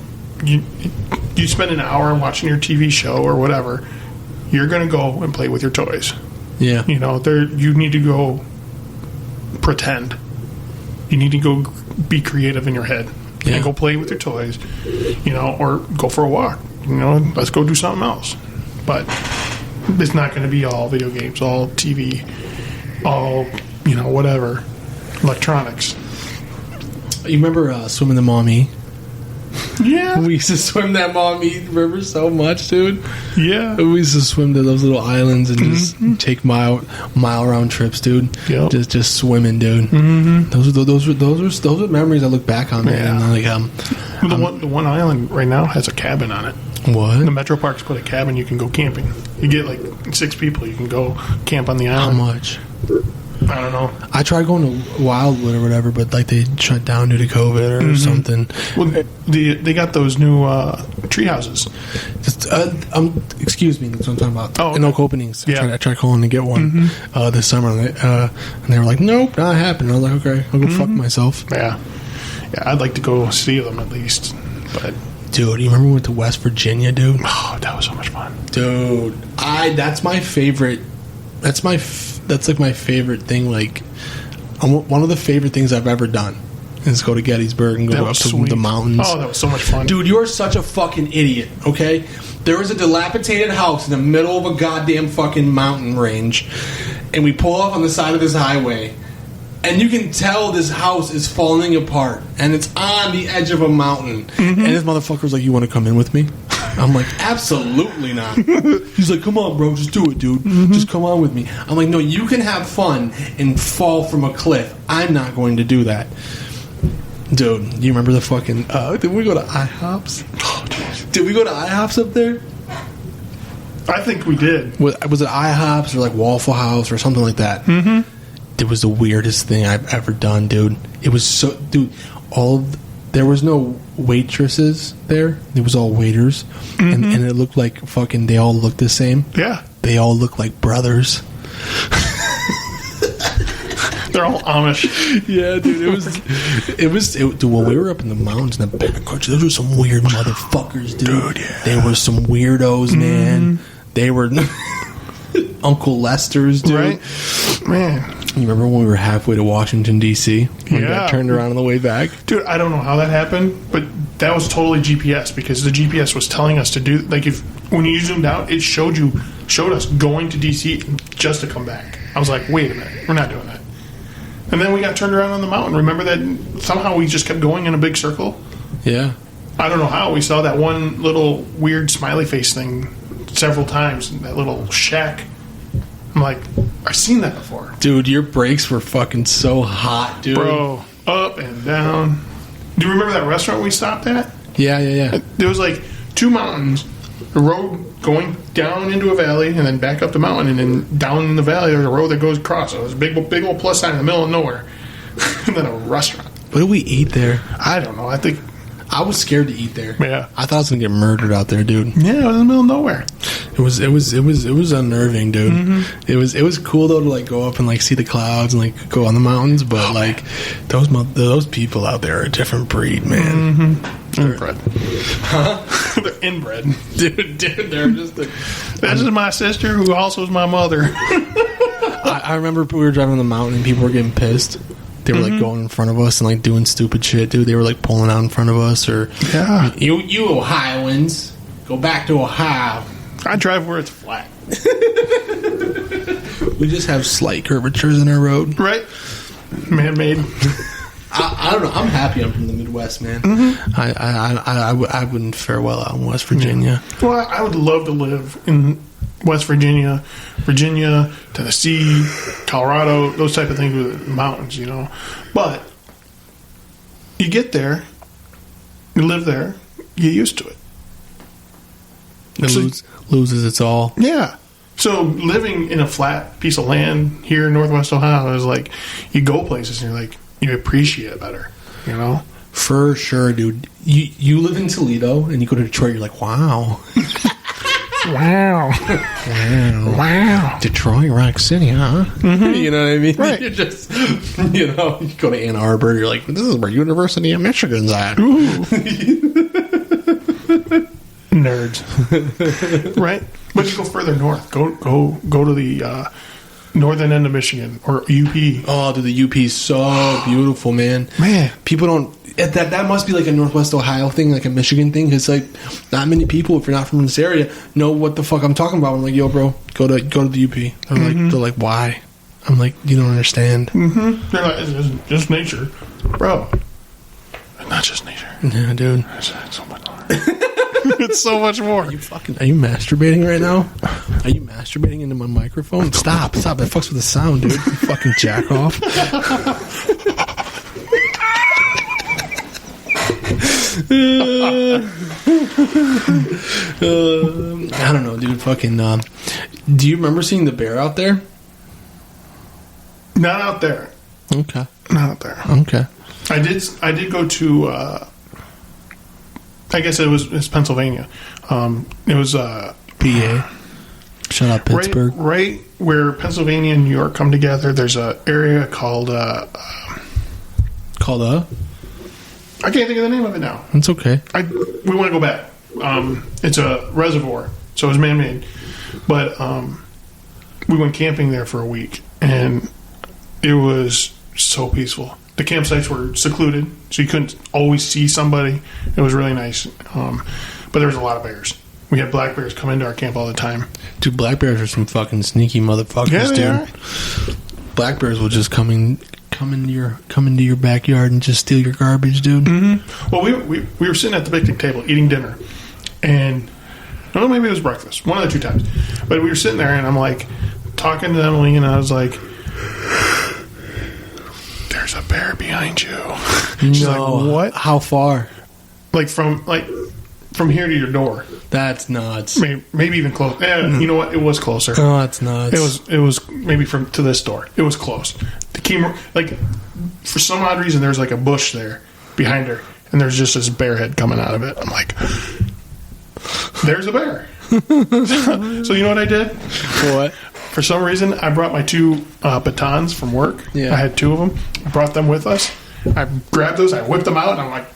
You spend an hour watching your TV show or whatever, you're going to go and play with your toys. Yeah. You know, you need to go pretend. You need to go be creative in your head. Yeah. And go play with your toys, you know, or go for a walk. You know, let's go do something else. But it's not going to be all video games, all TV, all, you know, whatever, electronics. You remember swimming the Mommy? Yeah. We used to swim that Mommy river so much, dude. Yeah. We used to swim to those little islands and just take mile round trips, dude. Yep. Just swimming, dude. Those are memories I look back on, man. Yeah. And like the one island right now has a cabin on it. what? The Metro Parks put a cabin. You can go camping. You get like 6 people. You can go camp on the How island. much? I don't know. I tried going to Wildwood or whatever, but like they shut down due to COVID or something. Well, they got those new tree houses. Just, excuse me, that's what I'm talking about. Oh, okay. In Oak Openings. Yeah. I tried calling to get one this summer, and they were like, nope, not happening. I was like, okay, I'll go fuck myself. Yeah, I'd like to go see them at least. But Dude, you remember we went to West Virginia, dude? oh, that was so much fun. Dude, that's my favorite. That's like my favorite thing. Like, one of the favorite things I've ever done is go to Gettysburg and go up to the mountains. Oh, that was so much fun. Dude, you are such a fucking idiot, okay? There was a dilapidated house in the middle of a goddamn fucking mountain range, and we pull off on the side of this highway, and you can tell this house is falling apart, and it's on the edge of a mountain. And this motherfucker's like, you want to come in with me? I'm like, absolutely not. He's like, come on, bro, just do it, dude. Just come on with me. I'm like, no, you can have fun and fall from a cliff. I'm not going to do that. Dude, do you remember the fucking... did we go to IHOPs? Oh, did we go to IHOPs up there? I think we did. Was it IHOPs or like Waffle House or something like that? It was the weirdest thing I've ever done, dude. It was so... Dude, there was no waitresses there. It was all waiters. And it looked like fucking... They all looked the same. Yeah. They all looked like brothers. They're all Amish. Yeah, dude. It was dude, when we were up in the mountains in the back country, those were some weird motherfuckers, dude. Yeah. They were some weirdos, man. They were Uncle Lester's, dude. Right? Man. You remember when we were halfway to Washington, D.C.? When we got turned around on the way back? Dude, I don't know how that happened, but that was totally GPS, because the GPS was telling us to do... Like, when you zoomed out, it showed us going to D.C. just to come back. I was like, wait a minute. We're not doing that. And then we got turned around on the mountain. Remember that somehow we just kept going in a big circle? Yeah. I don't know how. We saw that one little weird smiley face thing several times, that little shack. I'm like, I've seen that before. Dude, your brakes were fucking so hot, dude. Bro, up and down. Do you remember that restaurant we stopped at? Yeah. There was like 2 mountains, a road going down into a valley, and then back up the mountain, and then down in the valley there's a road that goes across. So there's a big old plus sign in the middle of nowhere. And then a restaurant. What did we eat there? I don't know. I think, I was scared to eat there. yeah. I thought I was gonna get murdered out there, dude. Yeah, it was in the middle of nowhere. It was unnerving, dude. It was cool though to like go up and like see the clouds and like go on the mountains, but like those people out there are a different breed, man. Inbred. They're inbred. Dude, they're just. This is my sister, who also is my mother. I remember we were driving on the mountain and people were getting pissed. They were like going in front of us and like doing stupid shit, dude. They were like pulling out in front of us, or Yeah. you Ohioans, go back to Ohio. I drive where it's flat. We just have slight curvatures in our road. Right? Man-made. I don't know. I'm happy I'm from the Midwest, man. I wouldn't fare well out in West Virginia. Well, I would love to live in West Virginia, Tennessee, Colorado, those type of things with mountains, you know. But you get there, you live there, you get used to it. It loses its all. Yeah. So living in a flat piece of land here in Northwest Ohio is like, you go places and you're like, you appreciate it better, you know? For sure, dude. You live in Toledo and you go to Detroit, you're like, wow. Wow. Wow. Detroit, Rock City, huh? You know what I mean? Right. You're just, you go to Ann Arbor, you're like, this is where University of Michigan's at. Nerds. Right? But you go further north. Go to the northern end of Michigan or UP. Oh, dude, the UP is so beautiful, man. Man. People don't... That must be like a Northwest Ohio thing, like a Michigan thing, because like not many people, if you're not from this area, know what the fuck I'm talking about. I'm like, yo, bro, go to the UP. They're like, why? I'm like, you don't understand. They're like, it's just nature, bro. It's not just nature. Yeah, dude. It's so much more. It's so much more. Are you masturbating right now? Are you masturbating into my microphone? Stop! That fucks with the sound, dude. You fucking jack off. I don't know, dude. Fucking. Do you remember seeing the bear out there? Not out there. Okay. Not out there. Okay. I did go to. I guess it's Pennsylvania. It was PA. Shut up, Pittsburgh. Right where Pennsylvania and New York come together. There's an area called. Called a. I can't think of the name of it now. It's okay. We want to go back. It's a reservoir, so it was man-made. But we went camping there for a week, and it was so peaceful. The campsites were secluded, so you couldn't always see somebody. It was really nice. But there was a lot of bears. We had black bears come into our camp all the time. Dude, black bears are some fucking sneaky motherfuckers, Yeah, they dude. are. Black bears will just come into your backyard and just steal your garbage, dude. Mm-hmm. Well, we were sitting at the picnic table eating dinner, and no, maybe it was breakfast, one of the two times. But we were sitting there, and I'm like talking to Emily, and I was like, "There's a bear behind you." She's like, "What? How far? Like from here to your door? That's nuts. Maybe even close. Yeah, you know what? It was closer. Oh, that's nuts. It was maybe from to this door. It was close. It came like for some odd reason. There's like a bush there behind her, and there's just this bear head coming out of it. I'm like, there's a bear. So you know what I did? What? For some reason, I brought my two batons from work. Yeah. I had two of them. I brought them with us. I grabbed those. I whipped them out, and I'm like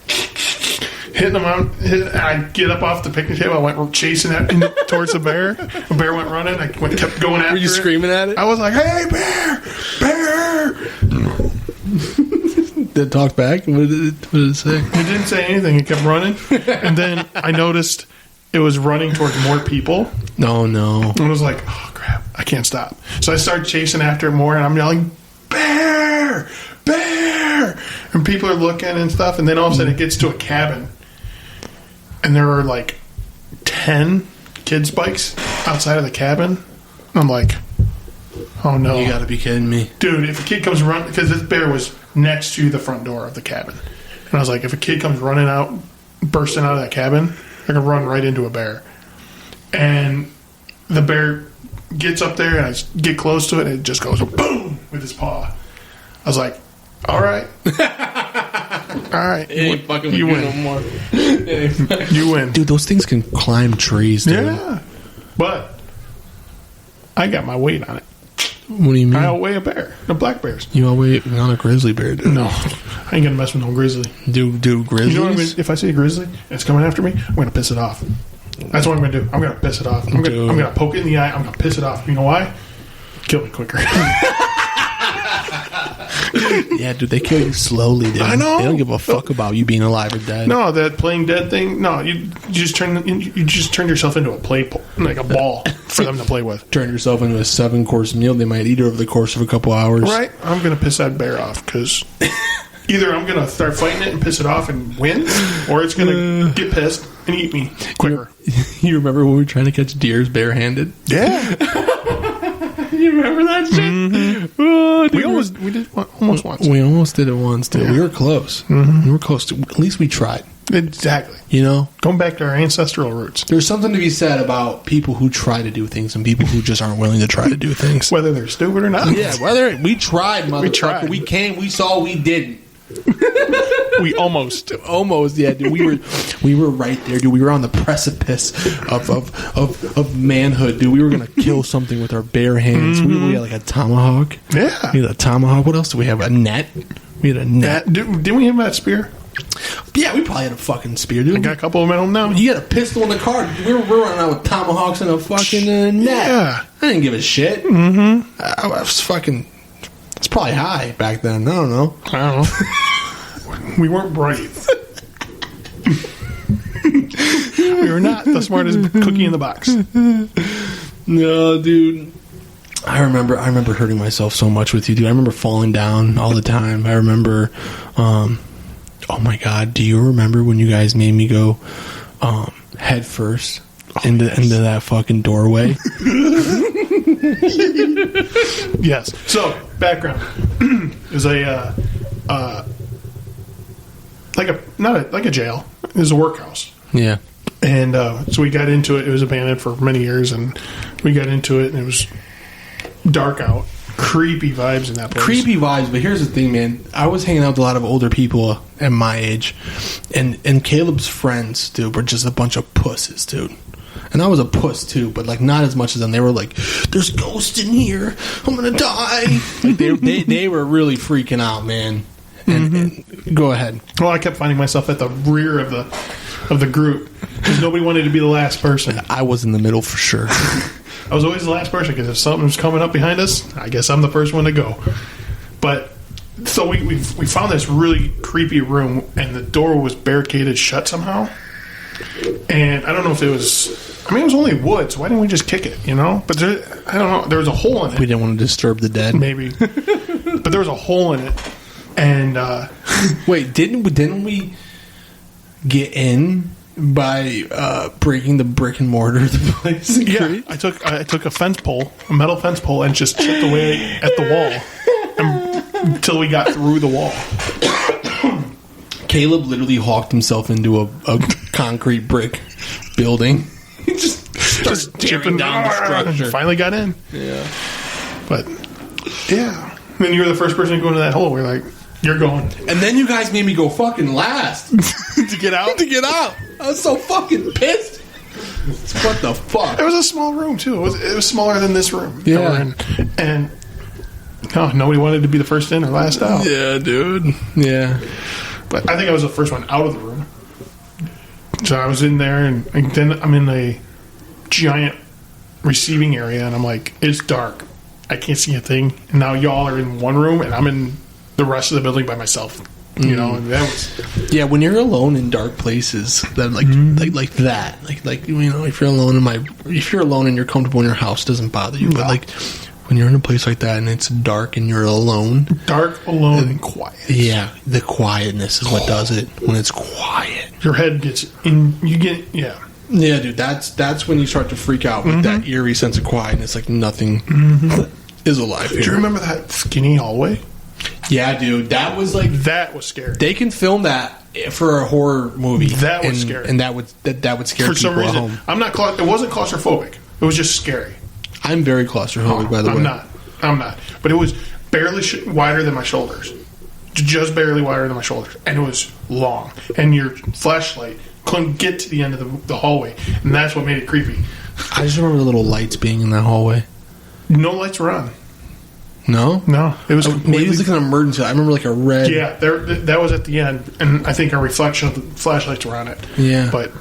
hitting them out. I get up off the picnic table. I went chasing it towards the bear. The bear went running. I kept going after it. Were you screaming at it? I was like, "Hey, bear! Bear!" Did it talk back? What did it say? It didn't say anything. It kept running. And then I noticed it was running towards more people. No. And I was like, "Oh, crap. I can't stop." So I started chasing after it more, and I'm yelling, "Bear! Bear!" And people are looking and stuff. And then all of a sudden it gets to a cabin. And there are like 10 kids' bikes outside of the cabin. I'm like, oh no. You gotta be kidding me. Dude, if a kid comes running, because this bear was next to the front door of the cabin. And I was like, if a kid comes running out, bursting out of that cabin, they're going to run right into a bear. And the bear gets up there, and I get close to it, and it just goes boom with his paw. I was like, all right. right. It ain't fucking You with win. no more. You win. Dude, those things can climb trees, dude. Yeah. But I got my weight on it. What do you mean? I outweigh a bear. The black bears. You outweigh not a grizzly bear, dude. No. I ain't gonna mess with no grizzly. Do grizzlies? You know what I mean? If I see a grizzly and it's coming after me, I'm gonna piss it off. That's what I'm gonna do. I'm gonna piss it off. I'm gonna poke it in the eye. I'm gonna piss it off. You know why? Kill me quicker. Yeah, dude, they kill you slowly, dude. I know. They don't give a fuck about you being alive or dead. No, that playing dead thing. No, you just turned yourself into a like a ball for them to play with. Turn yourself into a 7-course meal. They might eat it over the course of a couple hours. Right? I'm gonna piss that bear off because either I'm gonna start fighting it and piss it off and win, or it's gonna get pissed and eat me quicker. You remember when we were trying to catch deers barehanded? Yeah. You remember that shit? Mm-hmm. Oh, dude, We did almost once. We almost did it once, dude. Yeah. We were close. Mm-hmm. We were close. At least we tried. Exactly. You know? Going back to our ancestral roots. There's something to be said about people who try to do things and people who just aren't willing to try to do things. Whether they're stupid or not. Yeah, whether we tried, motherfucker. We tried. We came, we saw, we didn't. We almost. Yeah, dude. We were right there, dude. We were on the precipice of manhood, dude. We were gonna kill something with our bare hands. We had like a tomahawk. Yeah. We had a tomahawk. What else do we have? A net. We had a net. Didn't we have that spear? Yeah, we probably had a fucking spear, dude. I got a couple of them at home now. You had a pistol in the car. We're running out with tomahawks and a fucking net. Yeah. I didn't give a shit. Mm-hmm. I was fucking. It's probably high back then. I don't know. I don't know. We weren't brave. We were not the smartest cookie in the box. No, dude. I remember hurting myself so much with you, dude. I remember falling down all the time. I remember, oh my God, do you remember when you guys made me go head first into that fucking doorway? Yes. So, background. It was like a jail. It was a workhouse. Yeah. And so we got into it. It was abandoned for many years, and we got into it, and it was dark out. Creepy vibes in that place. Creepy vibes, but here's the thing, man. I was hanging out with a lot of older people at my age, and Caleb's friends, dude, were just a bunch of pusses, dude. And I was a puss too, but like not as much as them. They were like, "There's ghosts in here. I'm gonna die." Like they were really freaking out, man. And go ahead. Well, I kept finding myself at the rear of the group because nobody wanted to be the last person. I was in the middle for sure. I was always the last person because if something was coming up behind us, I guess I'm the first one to go. But so we found this really creepy room, and the door was barricaded shut somehow. And I don't know if it was. I mean, it was only wood, so why didn't we just kick it? You know, but I don't know. There was a hole in it. We didn't want to disturb the dead, Maybe, but there was a hole in it. And wait, didn't we get in by breaking the brick and mortar of the place? yeah, I took a metal fence pole, and just chipped away at the wall until we got through the wall. Caleb literally hawked himself into a concrete brick building. He just started tearing down the structure. Finally got in. Yeah. But yeah, then you were the first person to go into that hole. We're like, you're going And then you guys made me go fucking last to get out. I was so fucking pissed. What the fuck? It was a small room too. It was smaller than this room. that Yeah. we're in. And nobody wanted to be the first in or last out. Yeah, dude. Yeah. But I think I was the first one out of the room. So I was in there, and then I'm in a giant receiving area, and I'm like, it's dark. I can't see a thing. And now y'all are in one room, and I'm in the rest of the building by myself. You know, and that was... Yeah, when you're alone in dark places, that like that, like you know, if you're alone and you're comfortable in your house, it doesn't bother you. But like when you're in a place like that and it's dark and you're alone, and quiet. Yeah, the quietness is what does it. When it's quiet, Your head gets in. You get Yeah, dude, that's when you start to freak out with that eerie sense of quietness, like nothing is alive here. Do you remember that skinny hallway? Yeah, dude, that was like That was scary. they can film that for a horror movie. That was scary. and that would scare For people some at reason, home. I'm not. It wasn't claustrophobic. It was just scary. I'm very claustrophobic, by the way. I'm not. But it was barely wider than my shoulders. just barely wider than my shoulders, and it was long. And your flashlight couldn't get to the end of the hallway, and that's what made it creepy. I just remember the little lights being in that hallway. No lights were on. No? No. It was completely... Maybe it was like an emergency. I remember like a red... Yeah, that was at the end, and I think a reflection of the flashlights were on it. Yeah. But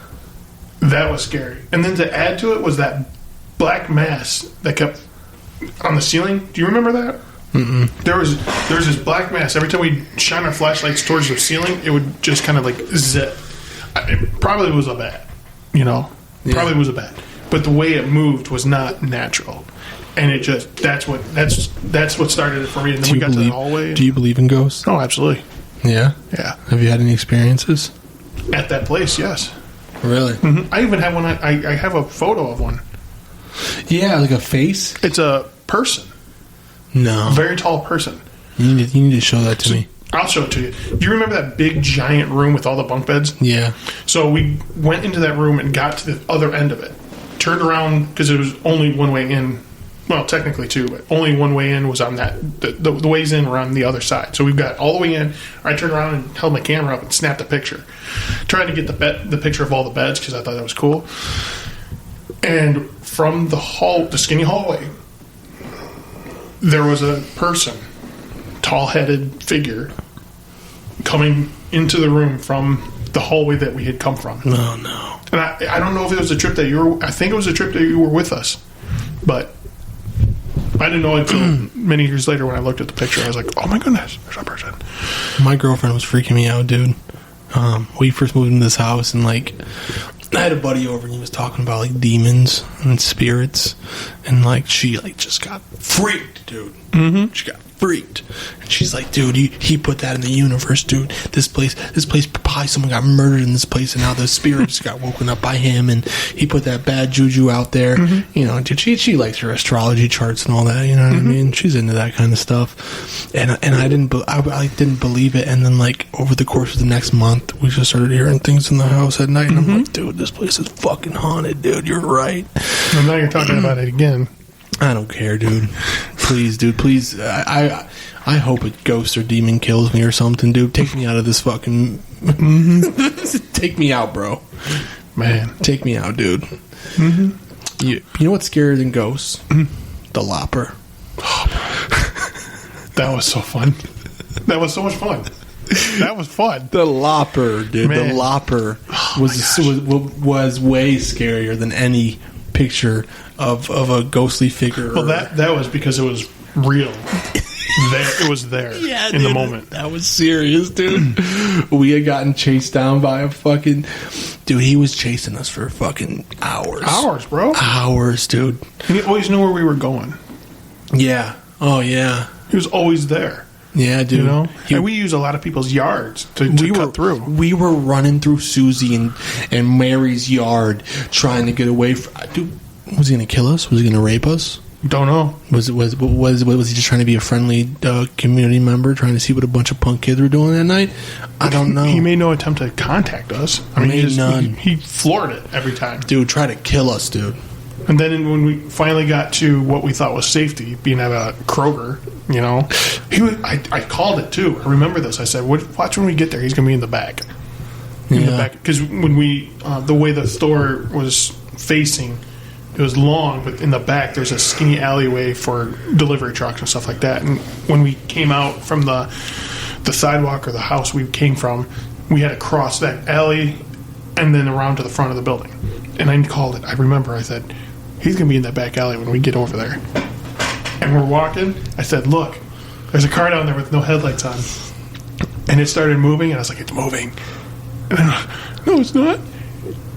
that was scary. And then to add to it was that black mass that kept on the ceiling. Do you remember that? Mm-mm. There was this black mass. Every time we shine our flashlights towards the ceiling, it would just kind of like zip. It probably was a bat, you know. Yeah. Probably was a bat. But the way it moved was not natural. And it just that's what started it for me. And then we got to the hallway. Do you believe in ghosts? Oh, absolutely. Yeah? Yeah. Have you had any experiences? At that place, yes. Really? Mm-hmm. I even have one. I have a photo of one. Yeah, like a face? It's a person. No. Very tall person. You need to show that to me. I'll show it to you. Do you remember that big giant room with all the bunk beds? Yeah. So we went into that room and got to the other end of it. Turned around because it was only one way in. Well, technically two, but only one way in was on that. The ways in were on the other side. So we've got all the way in. I turned around and held my camera up and snapped a picture. Tried to get the picture of all the beds because I thought that was cool. And from the skinny hallway, there was a person, tall-headed figure, coming into the room from the hallway that we had come from. Oh, no. And I don't know if it was a trip that you were... I think it was a trip that you were with us. But I didn't know until many years later when I looked at the picture. I was like, oh my goodness, there's a person. My girlfriend was freaking me out, dude. We first moved into this house, and like I had a buddy over, and he was talking about like demons and spirits, and like she like just got freaked, dude. Mm-hmm. She got freaked, and she's like, dude, he put that in the universe, dude. This place, probably someone got murdered in this place, and now the spirit just got woken up by him, and he put that bad juju out there. Mm-hmm. You know, dude, she likes her astrology charts and all that. You know what I mean? She's into that kind of stuff, and I didn't believe it. And then like over the course of the next month, we just started hearing things in the house at night, and I'm like, dude, this place is fucking haunted, dude. You're right. And now you're talking about it again. I don't care, dude. Please, dude. Please. I hope a ghost or demon kills me or something, dude. Take me out of this fucking... Take me out, bro. Man. Take me out, dude. Mm-hmm. You know what's scarier than ghosts? The Lopper. That was so fun. That was so much fun. That was fun. The Lopper, dude. Man. The Lopper was way scarier than any picture of a ghostly figure. Well, that was because it was real. It was there in the moment. That was serious, dude. We had gotten chased down by a fucking... Dude, he was chasing us for fucking hours. Hours, bro. Hours, dude. And he always knew where we were going. Yeah. Oh, yeah. He was always there. Yeah, dude. You know? And we use a lot of people's yards to cut through. We were running through Susie and Mary's yard trying to get away from... Dude, was he going to kill us? Was he going to rape us? Don't know. Was he just trying to be a friendly community member, trying to see what a bunch of punk kids were doing that night? I don't know. He made no attempt to contact us. I mean, none. He floored it every time. Dude, try to kill us, dude. And then when we finally got to what we thought was safety, being at a Kroger, you know, I called it too. I remember this. I said, "Watch when we get there. He's going to be in the back." In the back, because when we the way the store was facing, it was long, but in the back there's a skinny alleyway for delivery trucks and stuff like that. And when we came out from the sidewalk or the house we came from, we had to cross that alley and then around to the front of the building. And I called it. I remember. I said, he's going to be in that back alley when we get over there. And we're walking. I said, look, there's a car down there with no headlights on. And it started moving, and I was like, it's moving. And then, no, it's not.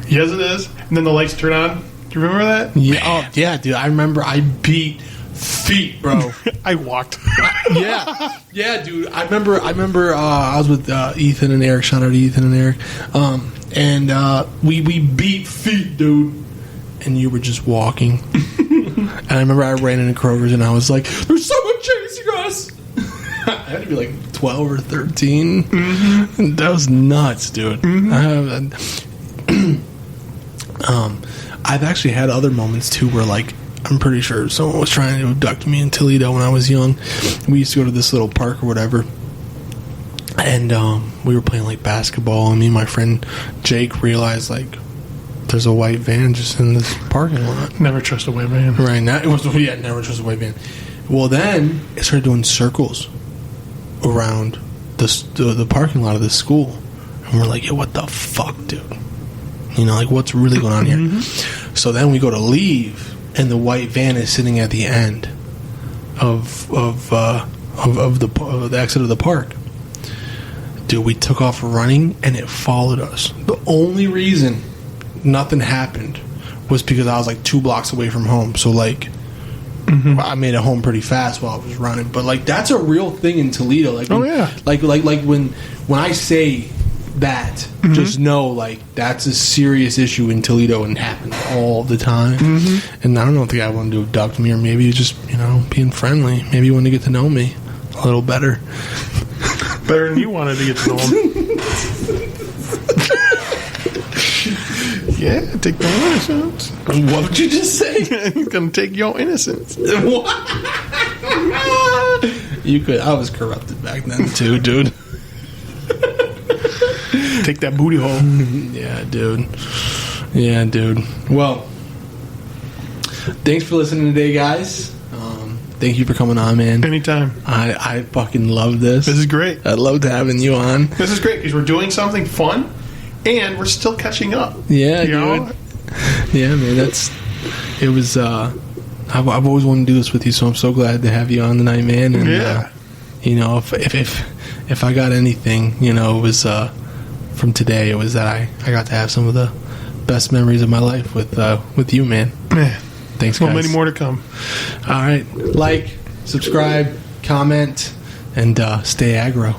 Yes, it is. And then the lights turn on. Do you remember that? Yeah, oh, yeah, dude. I remember I beat feet, bro. I walked. Yeah, dude. I remember. I was with Ethan and Eric. Shout out to Ethan and Eric. And we beat feet, dude. And you were just walking. And I remember I ran into Kroger's and I was like, "There's someone chasing us." I had to be like 12 or 13. Mm-hmm. That was nuts, dude. Mm-hmm. I've actually had other moments too where like I'm pretty sure someone was trying to abduct me in Toledo when I was young. We used to go to this little park or whatever, And we were playing like basketball, and me and my friend Jake realized like there's a white van just in this parking lot. Never trust a white van. Right now, it was never trust a white van. Well, then it started doing circles around the parking lot of this school, and we're like, "Yo, what the fuck, dude? You know, like what's really going on here?" Mm-hmm. So then we go to leave, and the white van is sitting at the end of the exit of the park. Dude, we took off running, and it followed us. The only reason nothing happened was because I was like 2 blocks away from home. So like, I made it home pretty fast while I was running. But like, that's a real thing in Toledo. Like, like when I say that, just know like that's a serious issue in Toledo and happens all the time. And I don't know if the guy wanted to abduct me, or maybe he just being friendly. Maybe he wanted to get to know me a little better. Better than you wanted to get to know him. Yeah, take my innocence. What would you just say? He's gonna take your innocence. What? You could. I was corrupted back then too, dude. Take that booty hole. Yeah, dude. Well, thanks for listening today, guys. Thank you for coming on, man. Anytime. I fucking love this. This is great. I loved having you on. This is great because we're doing something fun, and we're still catching up. Yeah, you know? Yeah, man. It was. I've always wanted to do this with you, so I'm so glad to have you on tonight, man. And, yeah. If I got anything, it was from today. It was that I got to have some of the best memories of my life with you, man. Man. Thanks, guys. Well, many more to come. All right. Like, subscribe, comment, and stay aggro.